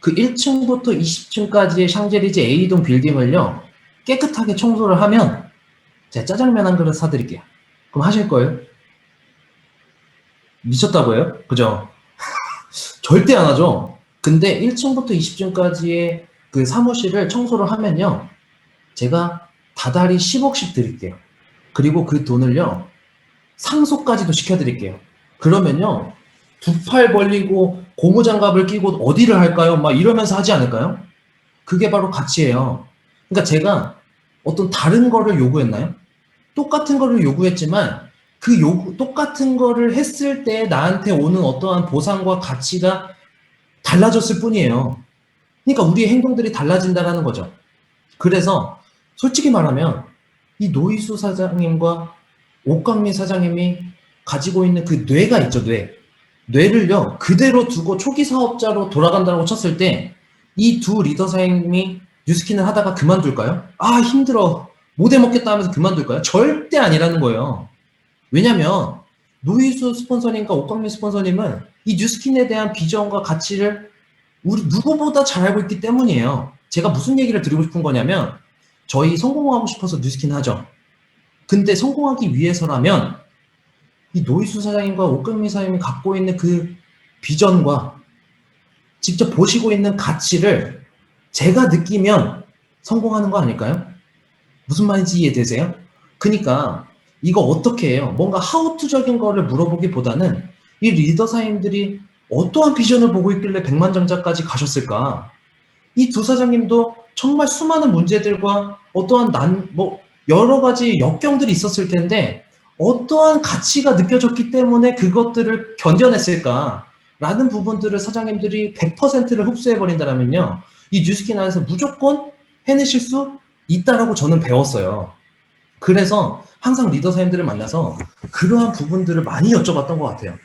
Speaker 1: 그 1층부터 20층까지의 샹젤리제 A동 빌딩을요, 깨끗하게 청소를 하면 제가 짜장면 한 그릇 사드릴게요. 그럼 하실 거예요? 미쳤다고 해요? 그죠? 절대 안 하죠? 근데 1층부터 20층까지의 그 사무실을 청소를 하면요. 제가 다달이 10억씩 드릴게요. 그리고 그 돈을요. 상속까지도 시켜드릴게요. 그러면요. 두 팔 벌리고 고무장갑을 끼고 어디를 할까요? 막 이러면서 하지 않을까요? 그게 바로 가치예요. 그러니까 제가 어떤 다른 거를 요구했나요? 똑같은 거를 요구했지만 그 똑같은 거를 했을 때 나한테 오는 어떠한 보상과 가치가 달라졌을 뿐이에요. 그러니까 우리의 행동들이 달라진다는 거죠. 그래서 솔직히 말하면 이 노이수 사장님과 옥강민 사장님이 가지고 있는 그 뇌가 있죠, 뇌. 뇌를요, 그대로 두고 초기 사업자로 돌아간다고 쳤을 때 이 두 리더 사장님이 뉴스킨을 하다가 그만둘까요? 아, 힘들어. 못 해먹겠다 하면서 그만둘까요? 절대 아니라는 거예요. 왜냐면 노이수 스폰서님과 옥강민 스폰서님은 이 뉴스킨에 대한 비전과 가치를 우리 누구보다 잘 알고 있기 때문이에요. 제가 무슨 얘기를 드리고 싶은 거냐면 저희 성공하고 싶어서 뉴스킨 하죠. 근데 성공하기 위해서라면 이 노이수 사장님과 옥강민 사장님이 갖고 있는 그 비전과 직접 보시고 있는 가치를 제가 느끼면 성공하는 거 아닐까요? 무슨 말인지 이해되세요? 그러니까 이거 어떻게 해요? 뭔가 하우투적인 거를 물어보기보다는 이 리더 사장님들이 어떠한 비전을 보고 있길래 백만장자까지 가셨을까? 이 두 사장님도 정말 수많은 문제들과 어떠한 여러 가지 역경들이 있었을 텐데 어떠한 가치가 느껴졌기 때문에 그것들을 견뎌냈을까? 라는 부분들을 사장님들이 100%를 흡수해버린다면요. 이 뉴스킨 안에서 무조건 해내실 수 있다라고 저는 배웠어요. 그래서 항상 리더 사장님들을 만나서 그러한 부분들을 많이 여쭤봤던 것 같아요.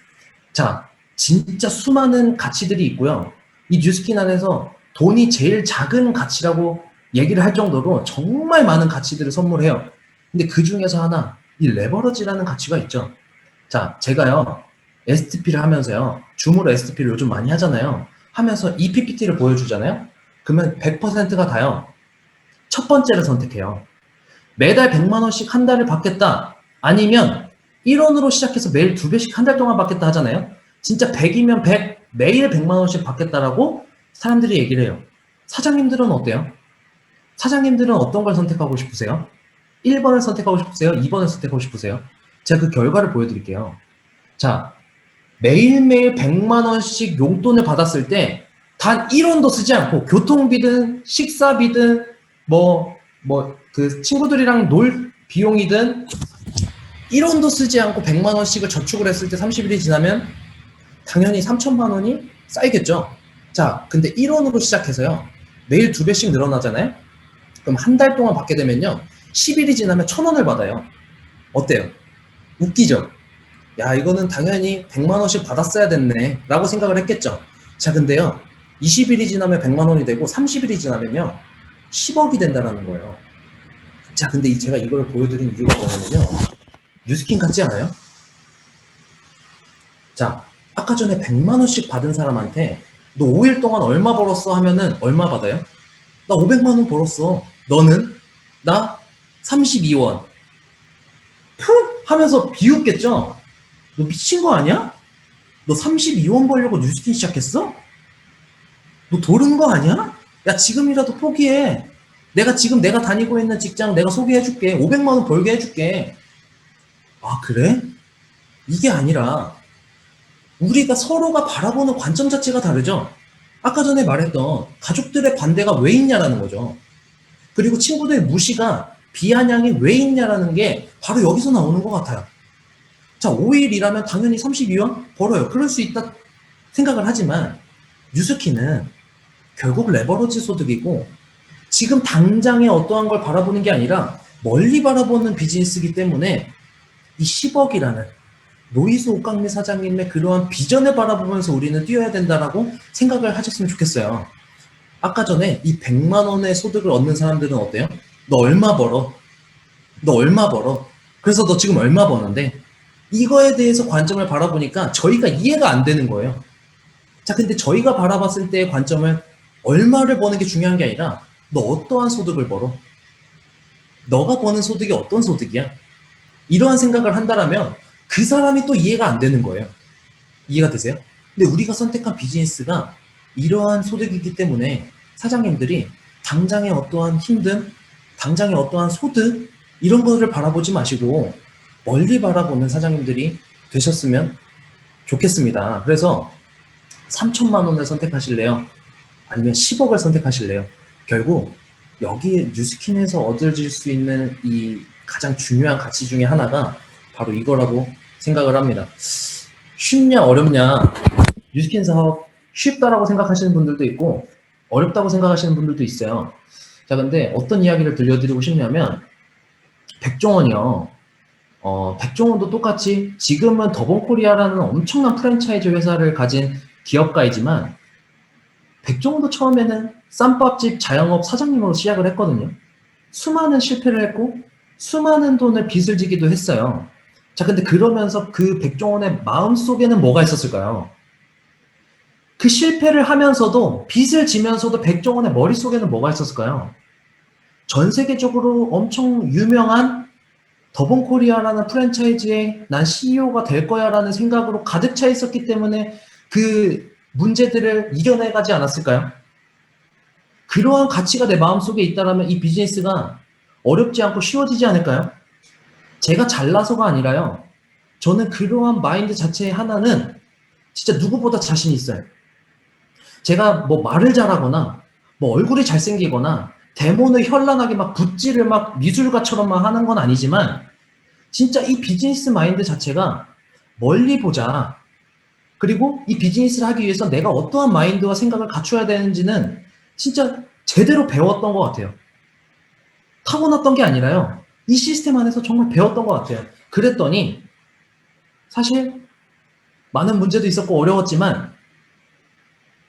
Speaker 1: 자, 진짜 수많은 가치들이 있고요. 이 뉴스킨 안에서 돈이 제일 작은 가치라고 얘기를 할 정도로 정말 많은 가치들을 선물해요. 근데 그 중에서 하나, 이 레버러지라는 가치가 있죠. 자, 제가요, STP를 하면서요, 줌으로 STP를 요즘 많이 하잖아요. 하면서 이 PPT를 보여주잖아요. 그러면 100%가 다요. 첫 번째를 선택해요. 매달 100만 원씩 한 달을 받겠다. 아니면 1원으로 시작해서 매일 2배씩 한 달 동안 받겠다 하잖아요. 진짜 100이면 100, 매일 100만 원씩 받겠다라고 사람들이 얘기를 해요. 사장님들은 어때요? 사장님들은 어떤 걸 선택하고 싶으세요? 1번을 선택하고 싶으세요? 2번을 선택하고 싶으세요? 제가 그 결과를 보여드릴게요. 자, 매일매일 100만 원씩 용돈을 받았을 때 단 1원도 쓰지 않고 교통비든 식사비든 그 친구들이랑 놀 비용이든 1원도 쓰지 않고 100만 원씩을 저축을 했을 때 30일이 지나면 당연히 3천만 원이 쌓이겠죠. 자, 근데 1원으로 시작해서요. 매일 2배씩 늘어나잖아요. 그럼 한 달 동안 받게 되면요. 10일이 지나면 1,000원을 받아요. 어때요? 웃기죠? 야, 이거는 당연히 100만 원씩 받았어야 됐네 라고 생각을 했겠죠. 자, 근데요. 20일이 지나면 100만 원이 되고 30일이 지나면요. 10억이 된다는 거예요. 자, 근데 제가 이걸 보여드린 이유가 뭐냐면요. 뉴스킨 같지 않아요? 자, 아까 전에 100만 원씩 받은 사람한테 너 5일 동안 얼마 벌었어 하면은 얼마 받아요? 나 500만 원 벌었어. 너는? 나 32원. 푸! 하면서 비웃겠죠? 너 미친 거 아니야? 너 32원 벌려고 뉴스킨 시작했어? 너 도른 거 아니야? 야, 지금이라도 포기해. 내가 다니고 있는 직장 내가 소개해줄게. 500만 원 벌게 해줄게. 아, 그래? 이게 아니라 우리가 서로가 바라보는 관점 자체가 다르죠? 아까 전에 말했던 가족들의 반대가 왜 있냐라는 거죠. 그리고 친구들의 무시가 비아냥이 왜 있냐라는 게 바로 여기서 나오는 것 같아요. 자, 5일 일하면 당연히 32원 벌어요. 그럴 수 있다 생각을 하지만 뉴스킨은 결국 레버러지 소득이고 지금 당장에 어떠한 걸 바라보는 게 아니라 멀리 바라보는 비즈니스이기 때문에 이 10억이라는 노이수 옥강민 사장님의 그러한 비전을 바라보면서 우리는 뛰어야 된다라고 생각을 하셨으면 좋겠어요. 아까 전에 이 100만 원의 소득을 얻는 사람들은 어때요? 너 얼마 벌어? 너 얼마 벌어? 그래서 너 지금 얼마 버는데? 이거에 대해서 관점을 바라보니까 저희가 이해가 안 되는 거예요. 자, 근데 저희가 바라봤을 때의 관점은 얼마를 버는 게 중요한 게 아니라 너 어떠한 소득을 벌어? 너가 버는 소득이 어떤 소득이야? 이러한 생각을 한다라면 그 사람이 또 이해가 안 되는 거예요. 이해가 되세요? 근데 우리가 선택한 비즈니스가 이러한 소득이기 때문에 사장님들이 당장의 어떠한 힘듦, 당장의 어떠한 소득 이런 거를 바라보지 마시고 멀리 바라보는 사장님들이 되셨으면 좋겠습니다. 그래서 3천만 원을 선택하실래요? 아니면 10억을 선택하실래요? 결국 여기에 뉴스킨에서 얻어질 수 있는 이 가장 중요한 가치 중에 하나가 바로 이거라고 생각을 합니다. 쉽냐 어렵냐, 뉴스킨 사업 쉽다라고 생각하시는 분들도 있고 어렵다고 생각하시는 분들도 있어요. 자, 근데 어떤 이야기를 들려드리고 싶냐면 백종원이요. 백종원도 똑같이 지금은 더본코리아라는 엄청난 프랜차이즈 회사를 가진 기업가이지만 백종원도 처음에는 쌈밥집 자영업 사장님으로 시작을 했거든요. 수많은 실패를 했고 수많은 돈을 빚을 지기도 했어요. 자, 근데 그러면서 그 백종원의 마음속에는 뭐가 있었을까요? 그 실패를 하면서도 빚을 지면서도 백종원의 머릿속에는 뭐가 있었을까요? 전 세계적으로 엄청 유명한 더본코리아라는 프랜차이즈의 난 CEO가 될 거야 라는 생각으로 가득 차 있었기 때문에 그 문제들을 이겨내가지 않았을까요? 그러한 가치가 내 마음속에 있다면 이 비즈니스가 어렵지 않고 쉬워지지 않을까요? 제가 잘나서가 아니라요. 저는 그러한 마인드 자체 하나는 진짜 누구보다 자신이 있어요. 제가 뭐 말을 잘하거나 뭐 얼굴이 잘생기거나 대본을 현란하게 막 붓질을 막 미술가처럼 막 하는 건 아니지만 진짜 이 비즈니스 마인드 자체가 멀리 보자. 그리고 이 비즈니스를 하기 위해서 내가 어떠한 마인드와 생각을 갖춰야 되는지는 진짜 제대로 배웠던 것 같아요. 타고났던 게 아니라요. 이 시스템 안에서 정말 배웠던 것 같아요. 그랬더니 사실 많은 문제도 있었고 어려웠지만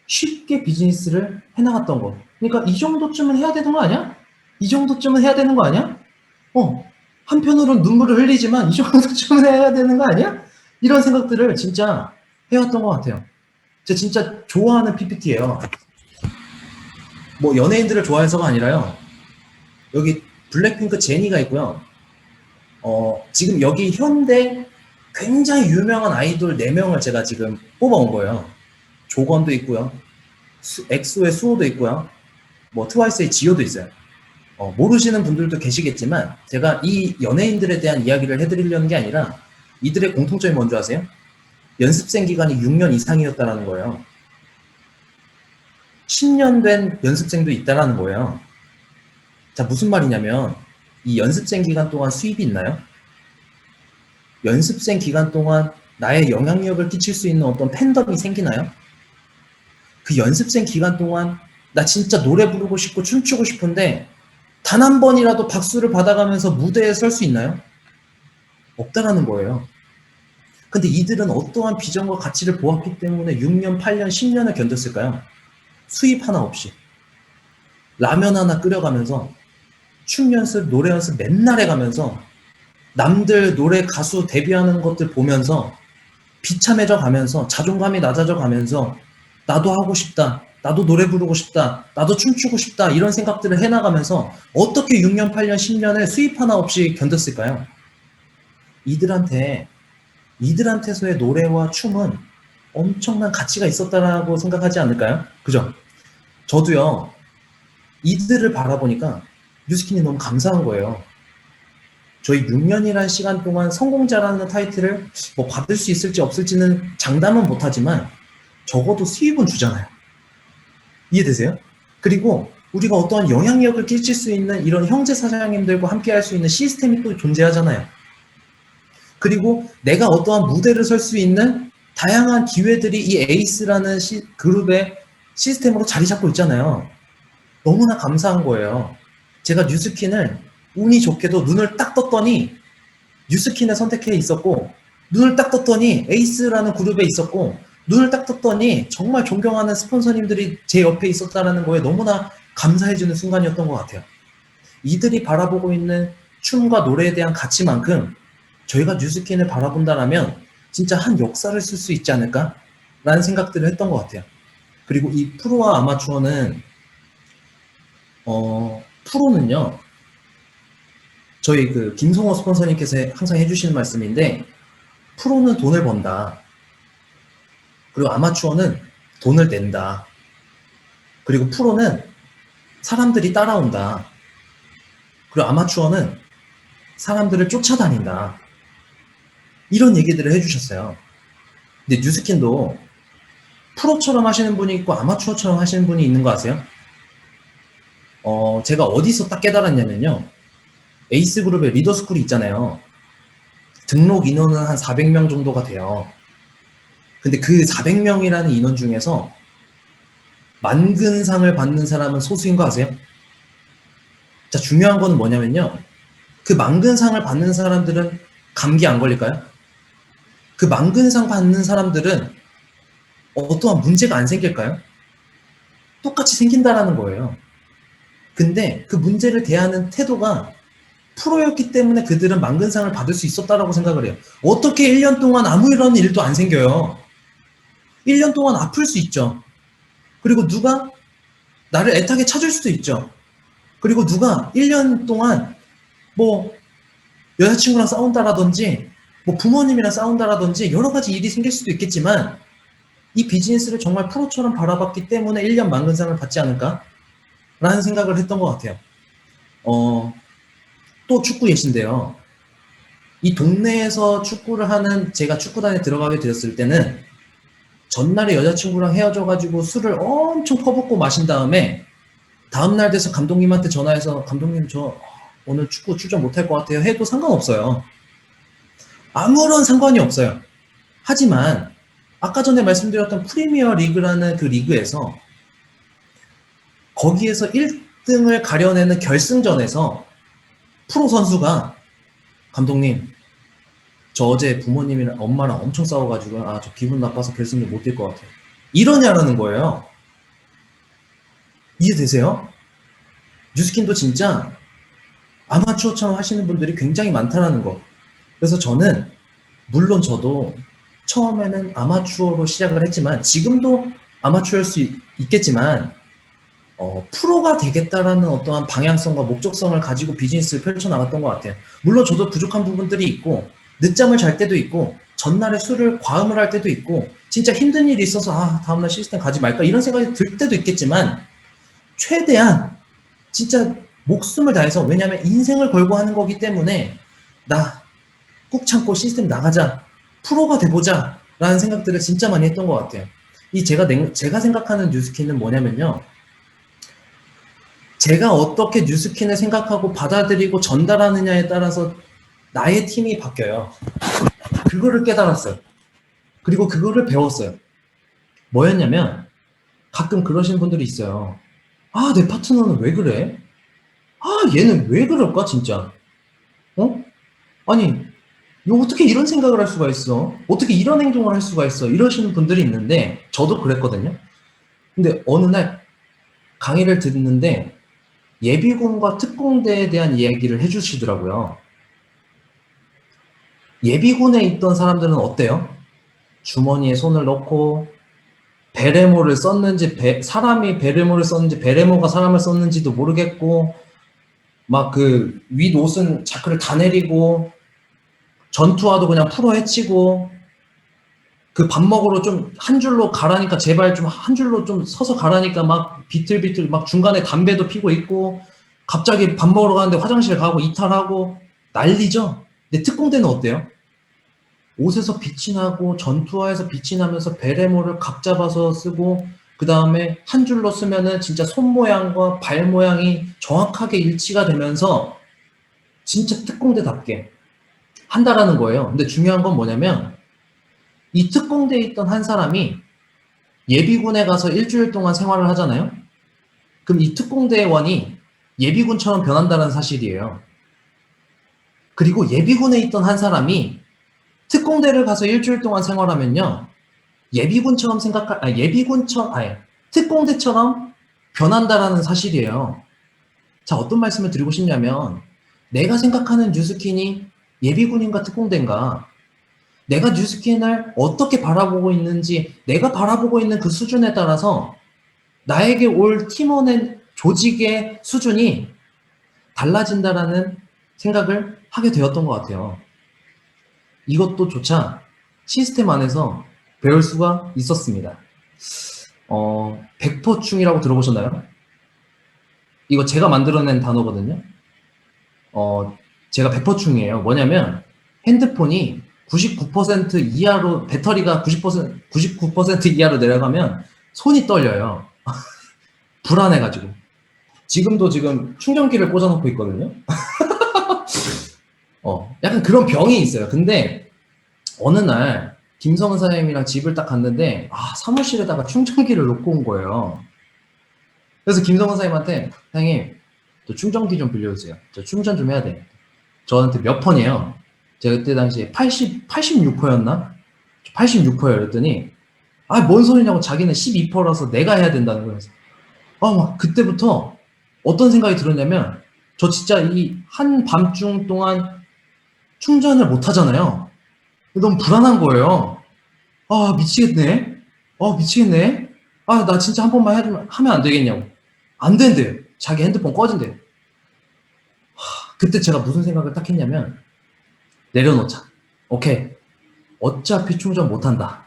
Speaker 1: 쉽게 비즈니스를 해나갔던 거. 그러니까 이 정도쯤은 해야 되는 거 아니야? 이 정도쯤은 해야 되는 거 아니야? 한편으로는 눈물을 흘리지만 이 정도쯤은 해야 되는 거 아니야? 이런 생각들을 진짜 해왔던 것 같아요. 제가 진짜 좋아하는 PPT예요. 뭐 연예인들을 좋아해서가 아니라요. 여기 블랙핑크 제니가 있고요. 지금 여기 현대 굉장히 유명한 아이돌 4명을 제가 지금 뽑아온 거예요. 조건도 있고요. 엑소의 수호도 있고요. 뭐 트와이스의 지효도 있어요. 모르시는 분들도 계시겠지만 제가 이 연예인들에 대한 이야기를 해드리려는 게 아니라 이들의 공통점이 뭔지 아세요? 연습생 기간이 6년 이상이었다는 거예요. 10년 된 연습생도 있다는 거예요. 자, 무슨 말이냐면 이 연습생 기간 동안 수입이 있나요? 연습생 기간 동안 나의 영향력을 끼칠 수 있는 어떤 팬덤이 생기나요? 그 연습생 기간 동안 나 진짜 노래 부르고 싶고 춤추고 싶은데 단 한 번이라도 박수를 받아가면서 무대에 설 수 있나요? 없다라는 거예요. 근데 이들은 어떠한 비전과 가치를 보았기 때문에 6년, 8년, 10년을 견뎠을까요? 수입 하나 없이. 라면 하나 끓여가면서 춤 연습, 노래 연습 맨날 해가면서 남들 노래 가수 데뷔하는 것들 보면서 비참해져 가면서 자존감이 낮아져 가면서 나도 하고 싶다. 나도 노래 부르고 싶다. 나도 춤추고 싶다. 이런 생각들을 해나가면서 어떻게 6년, 8년, 10년을 수입 하나 없이 견뎠을까요? 이들한테서의 노래와 춤은 엄청난 가치가 있었다라고 생각하지 않을까요? 그죠? 저도요, 이들을 바라보니까 뉴스킨이 너무 감사한 거예요. 저희 6년이라는 시간 동안 성공자라는 타이틀을 뭐 받을 수 있을지 없을지는 장담은 못하지만 적어도 수입은 주잖아요. 이해되세요? 그리고 우리가 어떠한 영향력을 끼칠 수 있는 이런 형제 사장님들과 함께 할 수 있는 시스템이 또 존재하잖아요. 그리고 내가 어떠한 무대를 설 수 있는 다양한 기회들이 이 에이스라는 그룹의 시스템으로 자리 잡고 있잖아요. 너무나 감사한 거예요. 제가 뉴스킨을 운이 좋게도 눈을 딱 떴더니 뉴스킨을 선택해 있었고, 눈을 딱 떴더니 에이스라는 그룹에 있었고, 눈을 딱 떴더니 정말 존경하는 스폰서님들이 제 옆에 있었다는 거에 너무나 감사해지는 순간이었던 것 같아요. 이들이 바라보고 있는 춤과 노래에 대한 가치만큼 저희가 뉴스킨을 바라본다라면 진짜 한 역사를 쓸 수 있지 않을까? 라는 생각들을 했던 것 같아요. 그리고 이 프로와 아마추어는 프로는요, 저희 그 김성호 스폰서님께서 항상 해주시는 말씀인데, 프로는 돈을 번다. 그리고 아마추어는 돈을 낸다. 그리고 프로는 사람들이 따라온다. 그리고 아마추어는 사람들을 쫓아다닌다. 이런 얘기들을 해주셨어요. 근데 뉴스킨도 프로처럼 하시는 분이 있고 아마추어처럼 하시는 분이 있는 거 아세요? 제가 어디서 딱 깨달았냐면요. 에이스그룹의 리더스쿨이 있잖아요. 등록 인원은 한 400명 정도가 돼요. 근데 그 400명이라는 인원 중에서 만근상을 받는 사람은 소수인 거 아세요? 자, 중요한 거는 뭐냐면요. 그 만근상을 받는 사람들은 감기 안 걸릴까요? 그 만근상 받는 사람들은 어떠한 문제가 안 생길까요? 똑같이 생긴다라는 거예요. 근데 그 문제를 대하는 태도가 프로였기 때문에 그들은 만근상을 받을 수 있었다라고 생각을 해요. 어떻게 1년 동안 아무런 일도 안 생겨요. 1년 동안 아플 수 있죠. 그리고 누가 나를 애타게 찾을 수도 있죠. 그리고 누가 1년 동안 뭐 여자친구랑 싸운다라든지 뭐 부모님이랑 싸운다라든지 여러 가지 일이 생길 수도 있겠지만 이 비즈니스를 정말 프로처럼 바라봤기 때문에 1년 만근상을 받지 않을까? 라는 생각을 했던 것 같아요. 또 축구 예시인데요. 이 동네에서 축구를 하는 제가 축구단에 들어가게 되었을 때는 전날에 여자친구랑 헤어져가지고 술을 엄청 퍼붓고 마신 다음에 다음날 돼서 감독님한테 전화해서 감독님 저 오늘 축구 출전 못할 것 같아요 해도 상관없어요. 아무런 상관이 없어요. 하지만 아까 전에 말씀드렸던 프리미어 리그라는 그 리그에서 거기에서 1등을 가려내는 결승전에서 프로 선수가 감독님 저 어제 부모님이랑 엄마랑 엄청 싸워가지고 저 기분 나빠서 결승전 못 뛸 것 같아요. 이러냐라는 거예요. 이해되세요? 뉴스킨도 진짜 아마추어처럼 하시는 분들이 굉장히 많다라는 거. 그래서 저는 물론 저도 처음에는 아마추어로 시작을 했지만 지금도 아마추어일 수 있겠지만 프로가 되겠다라는 어떠한 방향성과 목적성을 가지고 비즈니스를 펼쳐나갔던 것 같아요. 물론 저도 부족한 부분들이 있고 늦잠을 잘 때도 있고 전날에 술을 과음을 할 때도 있고 진짜 힘든 일이 있어서 다음날 시스템 가지 말까 이런 생각이 들 때도 있겠지만 최대한 진짜 목숨을 다해서 왜냐하면 인생을 걸고 하는 거기 때문에 나 꾹 참고 시스템 나가자 프로가 돼보자 라는 생각들을 진짜 많이 했던 것 같아요. 제가 생각하는 뉴스킨은 뭐냐면요. 제가 어떻게 뉴스킨을 생각하고 받아들이고 전달하느냐에 따라서 나의 팀이 바뀌어요. 그거를 깨달았어요. 그리고 그거를 배웠어요. 뭐였냐면 가끔 그러신 분들이 있어요. 내 파트너는 왜 그래? 얘는 왜 그럴까 진짜? 아니 어떻게 이런 생각을 할 수가 있어? 어떻게 이런 행동을 할 수가 있어? 이러시는 분들이 있는데 저도 그랬거든요. 근데 어느 날 강의를 듣는데 예비군과 특공대에 대한 이야기를 해주시더라고요. 예비군에 있던 사람들은 어때요? 주머니에 손을 넣고 베레모를 썼는지 사람이 베레모를 썼는지 베레모가 사람을 썼는지도 모르겠고 막 그 윗옷은 자크를 다 내리고 전투화도 그냥 풀어 헤치고 그 밥 먹으러 좀 한 줄로 가라니까 제발 좀 한 줄로 좀 서서 가라니까 막 비틀비틀 막 중간에 담배도 피고 있고 갑자기 밥 먹으러 가는데 화장실 가고 이탈하고 난리죠. 근데 특공대는 어때요? 옷에서 빛이 나고 전투화에서 빛이 나면서 베레모를 각 잡아서 쓰고 그 다음에 한 줄로 쓰면은 진짜 손 모양과 발 모양이 정확하게 일치가 되면서 진짜 특공대답게 한다라는 거예요. 근데 중요한 건 뭐냐면 이 특공대에 있던 한 사람이 예비군에 가서 일주일 동안 생활을 하잖아요. 그럼 이 특공대원이 예비군처럼 변한다는 사실이에요. 그리고 예비군에 있던 한 사람이 특공대를 가서 일주일 동안 생활하면요. 특공대처럼 변한다라는 사실이에요. 자, 어떤 말씀을 드리고 싶냐면 내가 생각하는 뉴스킨이 예비군인가 특공대인가 내가 뉴스킨을 어떻게 바라보고 있는지 내가 바라보고 있는 그 수준에 따라서 나에게 올 팀원의 조직의 수준이 달라진다라는 생각을 하게 되었던 것 같아요. 이것도 조차 시스템 안에서 배울 수가 있었습니다. 백퍼충이라고 들어보셨나요? 이거 제가 만들어낸 단어거든요. 제가 백퍼충이에요. 뭐냐면 핸드폰이 99% 이하로, 배터리가 99% 이하로 내려가면 손이 떨려요. 불안해가지고. 지금도 지금 충전기를 꽂아놓고 있거든요. 약간 그런 병이 있어요. 근데 어느 날 김성은 사장님이랑 집을 딱 갔는데 사무실에다가 충전기를 놓고 온 거예요. 그래서 김성은 사장님한테 사장님 저 충전기 좀 빌려주세요. 저 충전 좀 해야 돼. 저한테 몇 펀이에요? 제가 그때 당시에 86%였나? 86%였 그랬더니 뭔 소리냐고, 자기는 12%라서 내가 해야 된다는 거예요. 막 그때부터 어떤 생각이 들었냐면 저 진짜 이 한밤중 동안 충전을 못 하잖아요. 너무 불안한 거예요. 미치겠네. 미치겠네. 나 진짜 한 번만 하면 안 되겠냐고. 안 된대요. 자기 핸드폰 꺼진대요. 그때 제가 무슨 생각을 딱 했냐면, 내려놓자. 오케이. 어차피 충전 못 한다.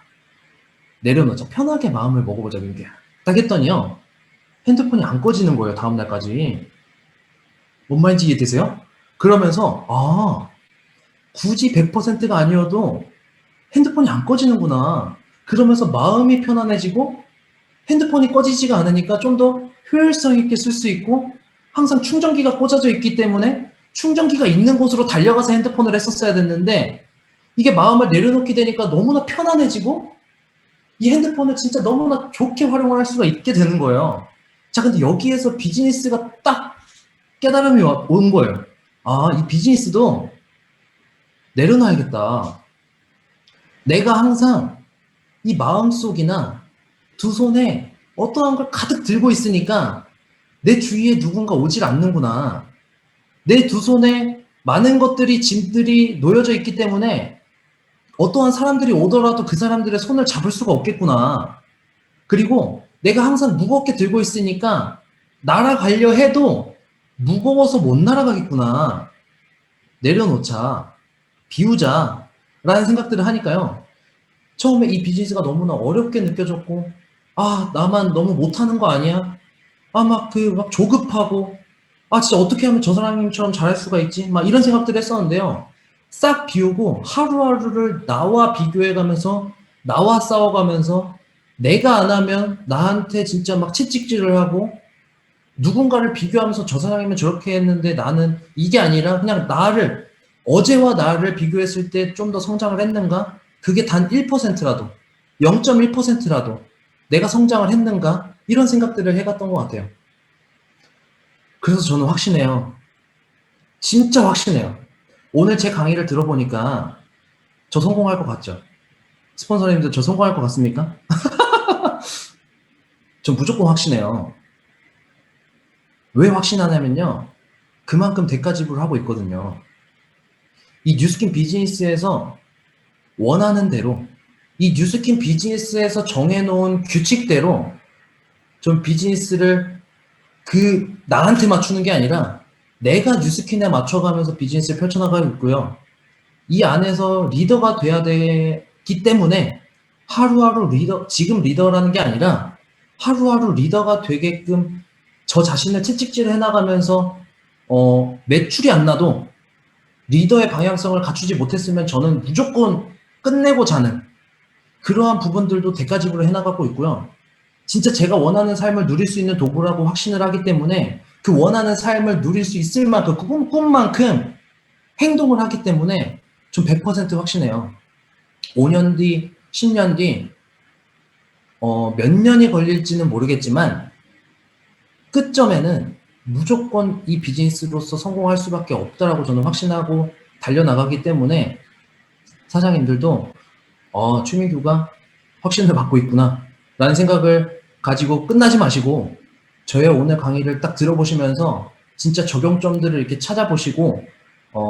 Speaker 1: 내려놓자. 편하게 마음을 먹어보자, 민규야. 딱 했더니요. 핸드폰이 안 꺼지는 거예요. 다음날까지. 뭔 말인지 이해되세요? 그러면서 굳이 100%가 아니어도 핸드폰이 안 꺼지는구나. 그러면서 마음이 편안해지고 핸드폰이 꺼지지가 않으니까 좀 더 효율성 있게 쓸 수 있고, 항상 충전기가 꽂아져 있기 때문에 충전기가 있는 곳으로 달려가서 핸드폰을 했었어야 됐는데, 이게 마음을 내려놓게 되니까 너무나 편안해지고 이 핸드폰을 진짜 너무나 좋게 활용을 할 수가 있게 되는 거예요. 자, 근데 여기에서 비즈니스가 딱 깨달음이 온 거예요. 이 비즈니스도 내려놔야겠다. 내가 항상 이 마음속이나 두 손에 어떠한 걸 가득 들고 있으니까 내 주위에 누군가 오질 않는구나. 내 두 손에 많은 것들이, 짐들이 놓여져 있기 때문에 어떠한 사람들이 오더라도 그 사람들의 손을 잡을 수가 없겠구나. 그리고 내가 항상 무겁게 들고 있으니까 날아가려 해도 무거워서 못 날아가겠구나. 내려놓자. 비우자. 라는 생각들을 하니까요. 처음에 이 비즈니스가 너무나 어렵게 느껴졌고, 나만 너무 못하는 거 아니야? 막 조급하고, 진짜 어떻게 하면 저 사람처럼 잘할 수가 있지? 막 이런 생각들을 했었는데요. 싹 비우고 하루하루를 나와 비교해가면서, 나와 싸워가면서, 내가 안 하면 나한테 진짜 막 채찍질을 하고, 누군가를 비교하면서 저 사람이면 저렇게 했는데 나는 이게 아니라 그냥 어제와 나를 비교했을 때 좀 더 성장을 했는가? 그게 단 1%라도, 0.1%라도 내가 성장을 했는가? 이런 생각들을 해갔던 것 같아요. 그래서 저는 확신해요. 진짜 확신해요. 오늘 제 강의를 들어보니까 저 성공할 것 같죠? 스폰서님들 저 성공할 것 같습니까? 전 무조건 확신해요. 왜 확신하냐면요. 그만큼 대가 지불을 하고 있거든요. 이 뉴스킨 비즈니스에서 원하는 대로, 이 뉴스킨 비즈니스에서 정해놓은 규칙대로 좀 비즈니스를 나한테 맞추는 게 아니라 내가 뉴스킨에 맞춰가면서 비즈니스를 펼쳐나가고 있고요. 이 안에서 리더가 돼야 되기 때문에 하루하루 지금 리더라는 게 아니라 하루하루 리더가 되게끔 저 자신을 채찍질을 해나가면서 매출이 안 나도 리더의 방향성을 갖추지 못했으면 저는 무조건 끝내고 자는 그러한 부분들도 대가 지불을 해나가고 있고요. 진짜 제가 원하는 삶을 누릴 수 있는 도구라고 확신을 하기 때문에 그 원하는 삶을 누릴 수 있을 만큼, 그 꿈만큼 행동을 하기 때문에 좀 100% 확신해요. 5년 뒤, 10년 뒤, 몇 년이 걸릴지는 모르겠지만 끝점에는 무조건 이 비즈니스로서 성공할 수밖에 없다라고 저는 확신하고 달려나가기 때문에 사장님들도 최민규가 확신을 갖고 있구나 라는 생각을 가지고 끝나지 마시고 저의 오늘 강의를 딱 들어보시면서 진짜 적용점들을 이렇게 찾아보시고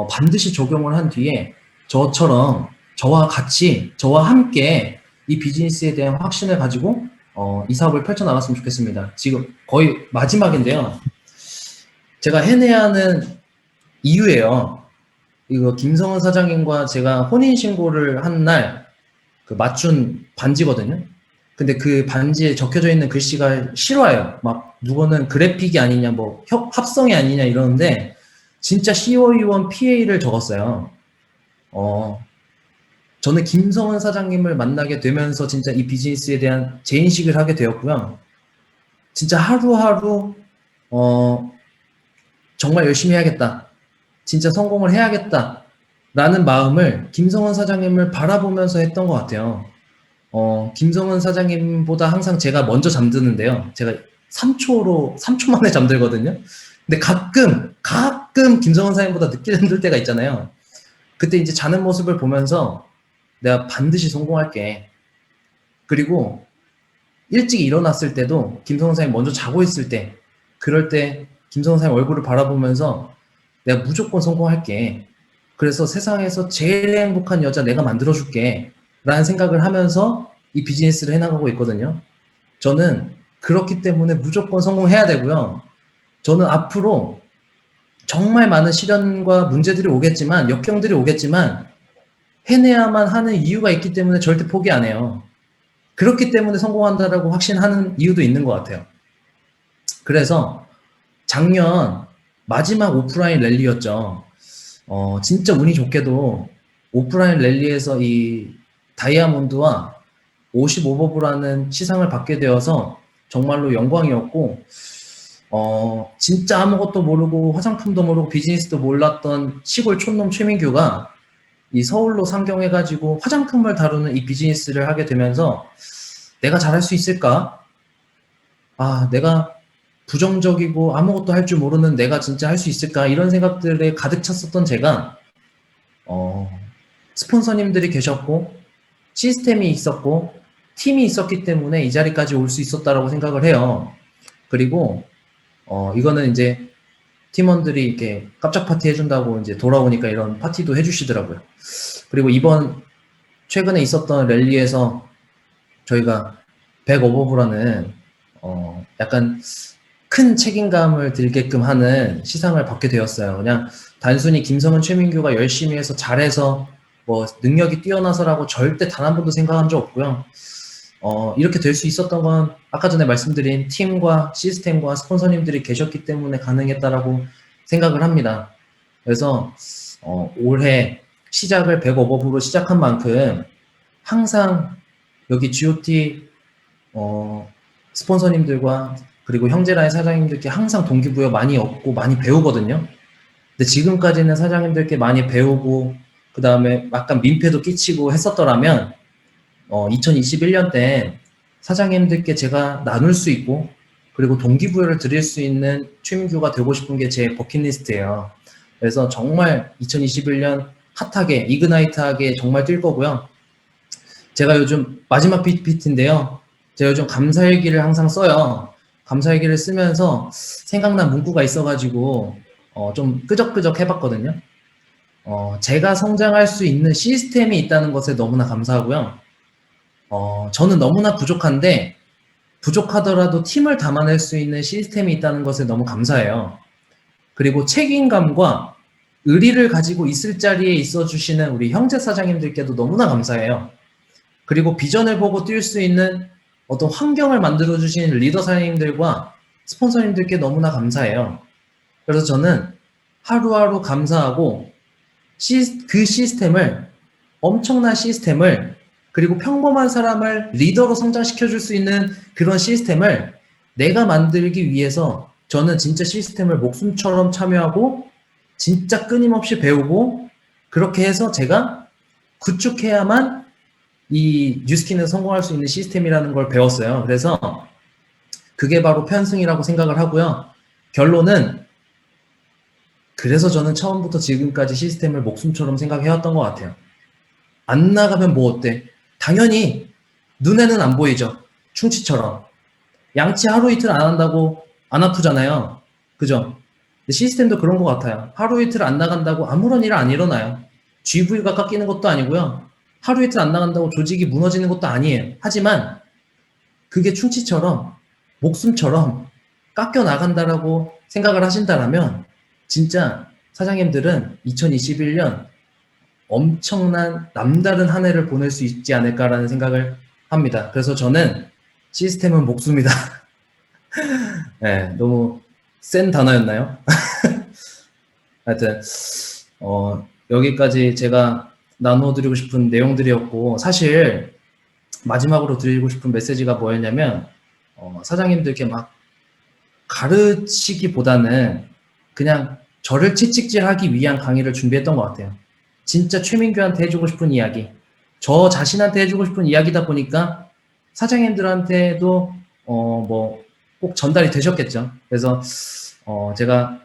Speaker 1: 반드시 적용을 한 뒤에 저처럼 저와 함께 이 비즈니스에 대한 확신을 가지고 이 사업을 펼쳐나갔으면 좋겠습니다. 지금 거의 마지막인데요. 제가 해내야 하는 이유예요. 이거 김성은 사장님과 제가 혼인신고를 한 날 그 맞춘 반지거든요. 근데 그 반지에 적혀져 있는 글씨가 싫어요. 막 누구는 그래픽이 아니냐, 뭐 합성이 아니냐 이러는데 진짜 COE1 PA를 적었어요. 저는 김성은 사장님을 만나게 되면서 진짜 이 비즈니스에 대한 재인식을 하게 되었고요. 진짜 하루하루 정말 열심히 해야겠다. 진짜 성공을 해야겠다. 라는 마음을 김성은 사장님을 바라보면서 했던 것 같아요. 김성은 사장님보다 항상 제가 먼저 잠드는데요. 제가 3초 만에 잠들거든요. 근데 가끔 김성은 사장님보다 늦게 잠들 때가 있잖아요. 그때 이제 자는 모습을 보면서 내가 반드시 성공할게. 그리고 일찍 일어났을 때도 김성은 사장님 먼저 자고 있을 때, 그럴 때 김성은 사장님 얼굴을 바라보면서 내가 무조건 성공할게. 그래서 세상에서 제일 행복한 여자 내가 만들어줄게. 라는 생각을 하면서 이 비즈니스를 해나가고 있거든요. 저는 그렇기 때문에 무조건 성공해야 되고요. 저는 앞으로 정말 많은 시련과 문제들이 오겠지만, 역경들이 오겠지만, 해내야만 하는 이유가 있기 때문에 절대 포기 안 해요. 그렇기 때문에 성공한다라고 확신하는 이유도 있는 것 같아요. 그래서 작년 마지막 오프라인 랠리였죠. 진짜 운이 좋게도 오프라인 랠리에서 이 다이아몬드와 55버브라는 시상을 받게 되어서 정말로 영광이었고, 진짜 아무것도 모르고 화장품도 모르고 비즈니스도 몰랐던 시골 촌놈 최민규가 이 서울로 상경해가지고 화장품을 다루는 이 비즈니스를 하게 되면서 내가 잘할 수 있을까? 내가 부정적이고 아무것도 할 줄 모르는 내가 진짜 할 수 있을까? 이런 생각들에 가득 찼었던 제가 스폰서님들이 계셨고 시스템이 있었고 팀이 있었기 때문에 이 자리까지 올 수 있었다라고 생각을 해요. 그리고 이거는 이제 팀원들이 이렇게 깜짝 파티 해준다고 이제 돌아오니까 이런 파티도 해주시더라고요. 그리고 이번 최근에 있었던 랠리에서 저희가 100어버브라는 약간 큰 책임감을 들게끔 하는 시상을 받게 되었어요. 그냥 단순히 김성은 최민규가 열심히 해서 잘해서 뭐 능력이 뛰어나서라고 절대 단 한 번도 생각한 적 없고요. 이렇게 될 수 있었던 건 아까 전에 말씀드린 팀과 시스템과 스폰서님들이 계셨기 때문에 가능했다라고 생각을 합니다. 그래서 올해 시작을 100어버브로 시작한 만큼 항상 여기 GOT 스폰서님들과 그리고 형제라인 사장님들께 항상 동기부여 많이 얻고 많이 배우거든요. 근데 지금까지는 사장님들께 많이 배우고 그 다음에 약간 민폐도 끼치고 했었더라면 2021년 때 사장님들께 제가 나눌 수 있고 그리고 동기부여를 드릴 수 있는 최민규가 되고 싶은 게 제 버킷리스트예요. 그래서 정말 2021년 핫하게 이그나이트하게 정말 뛸 거고요. 제가 요즘 마지막 PPT인데요. 제가 요즘 감사일기를 항상 써요. 감사일기를 쓰면서 생각난 문구가 있어가지고 좀 끄적끄적 해봤거든요. 제가 성장할 수 있는 시스템이 있다는 것에 너무나 감사하고요. 저는 너무나 부족한데 부족하더라도 팀을 담아낼 수 있는 시스템이 있다는 것에 너무 감사해요. 그리고 책임감과 의리를 가지고 있을 자리에 있어 주시는 우리 형제 사장님들께도 너무나 감사해요. 그리고 비전을 보고 뛸 수 있는 어떤 환경을 만들어 주신 리더 사장님들과 스폰서님들께 너무나 감사해요. 그래서 저는 하루하루 감사하고 그 시스템을 엄청난 시스템을 그리고 평범한 사람을 리더로 성장시켜 줄 수 있는 그런 시스템을 내가 만들기 위해서 저는 진짜 시스템을 목숨처럼 참여하고 진짜 끊임없이 배우고 그렇게 해서 제가 구축해야만 이 뉴스킨에서 성공할 수 있는 시스템이라는 걸 배웠어요. 그래서 그게 바로 편승이라고 생각을 하고요. 결론은 그래서 저는 처음부터 지금까지 시스템을 목숨처럼 생각해왔던 것 같아요. 안 나가면 뭐 어때? 당연히 눈에는 안 보이죠. 충치처럼. 양치 하루 이틀 안 한다고 안 아프잖아요. 그죠? 시스템도 그런 것 같아요. 하루 이틀 안 나간다고 아무런 일 안 일어나요. GV가 깎이는 것도 아니고요. 하루 이틀 안 나간다고 조직이 무너지는 것도 아니에요. 하지만 그게 충치처럼 목숨처럼 깎여 나간다라고 생각을 하신다라면 진짜 사장님들은 2021년 엄청난 남다른 한 해를 보낼 수 있지 않을까라는 생각을 합니다. 그래서 저는 시스템은 목숨이다. 네, 너무 센 단어였나요? 하여튼 여기까지 제가 나눠드리고 싶은 내용들이었고, 사실 마지막으로 드리고 싶은 메시지가 뭐였냐면, 사장님들께 막 가르치기보다는 그냥 저를 채찍질하기 위한 강의를 준비했던 것 같아요. 진짜 최민규한테 해주고 싶은 이야기, 저 자신한테 해주고 싶은 이야기다 보니까 사장님들한테도 뭐 꼭 전달이 되셨겠죠. 그래서 제가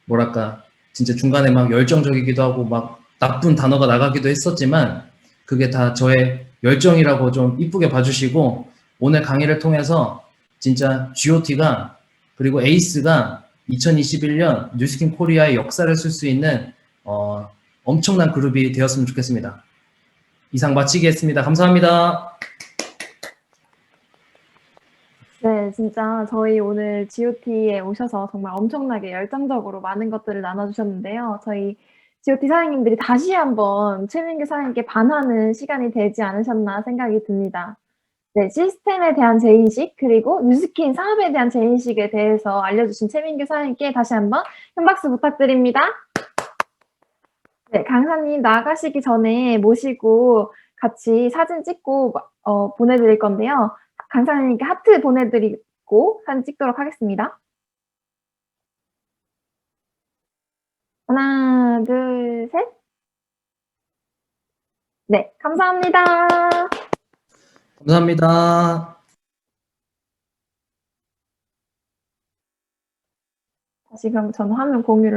Speaker 1: 뭐랄까 진짜 중간에 막 열정적이기도 하고 막 나쁜 단어가 나가기도 했었지만 그게 다 저의 열정이라고 좀 이쁘게 봐주시고, 오늘 강의를 통해서 진짜 GOT가 그리고 에이스가 2021년 뉴스킨 코리아의 역사를 쓸 수 있는 엄청난 그룹이 되었으면 좋겠습니다. 이상 마치겠습니다. 감사합니다.
Speaker 2: 네, 진짜 저희 오늘 GOT에 오셔서 정말 엄청나게 열정적으로 많은 것들을 나눠주셨는데요. 저희 GOT 사장님들이 다시 한번 최민규 사장님께 반하는 시간이 되지 않으셨나 생각이 듭니다. 네, 시스템에 대한 재인식 그리고 뉴스킨 사업에 대한 재인식에 대해서 알려주신 최민규 사장님께 다시 한번 큰 박수 부탁드립니다. 네, 강사님 나가시기 전에 모시고 같이 사진 찍고 보내드릴 건데요. 강사님께 하트 보내드리고 사진 찍도록 하겠습니다. 하나, 둘, 셋. 네, 감사합니다.
Speaker 1: 감사합니다.
Speaker 2: 다시 그럼 전 화면 공유를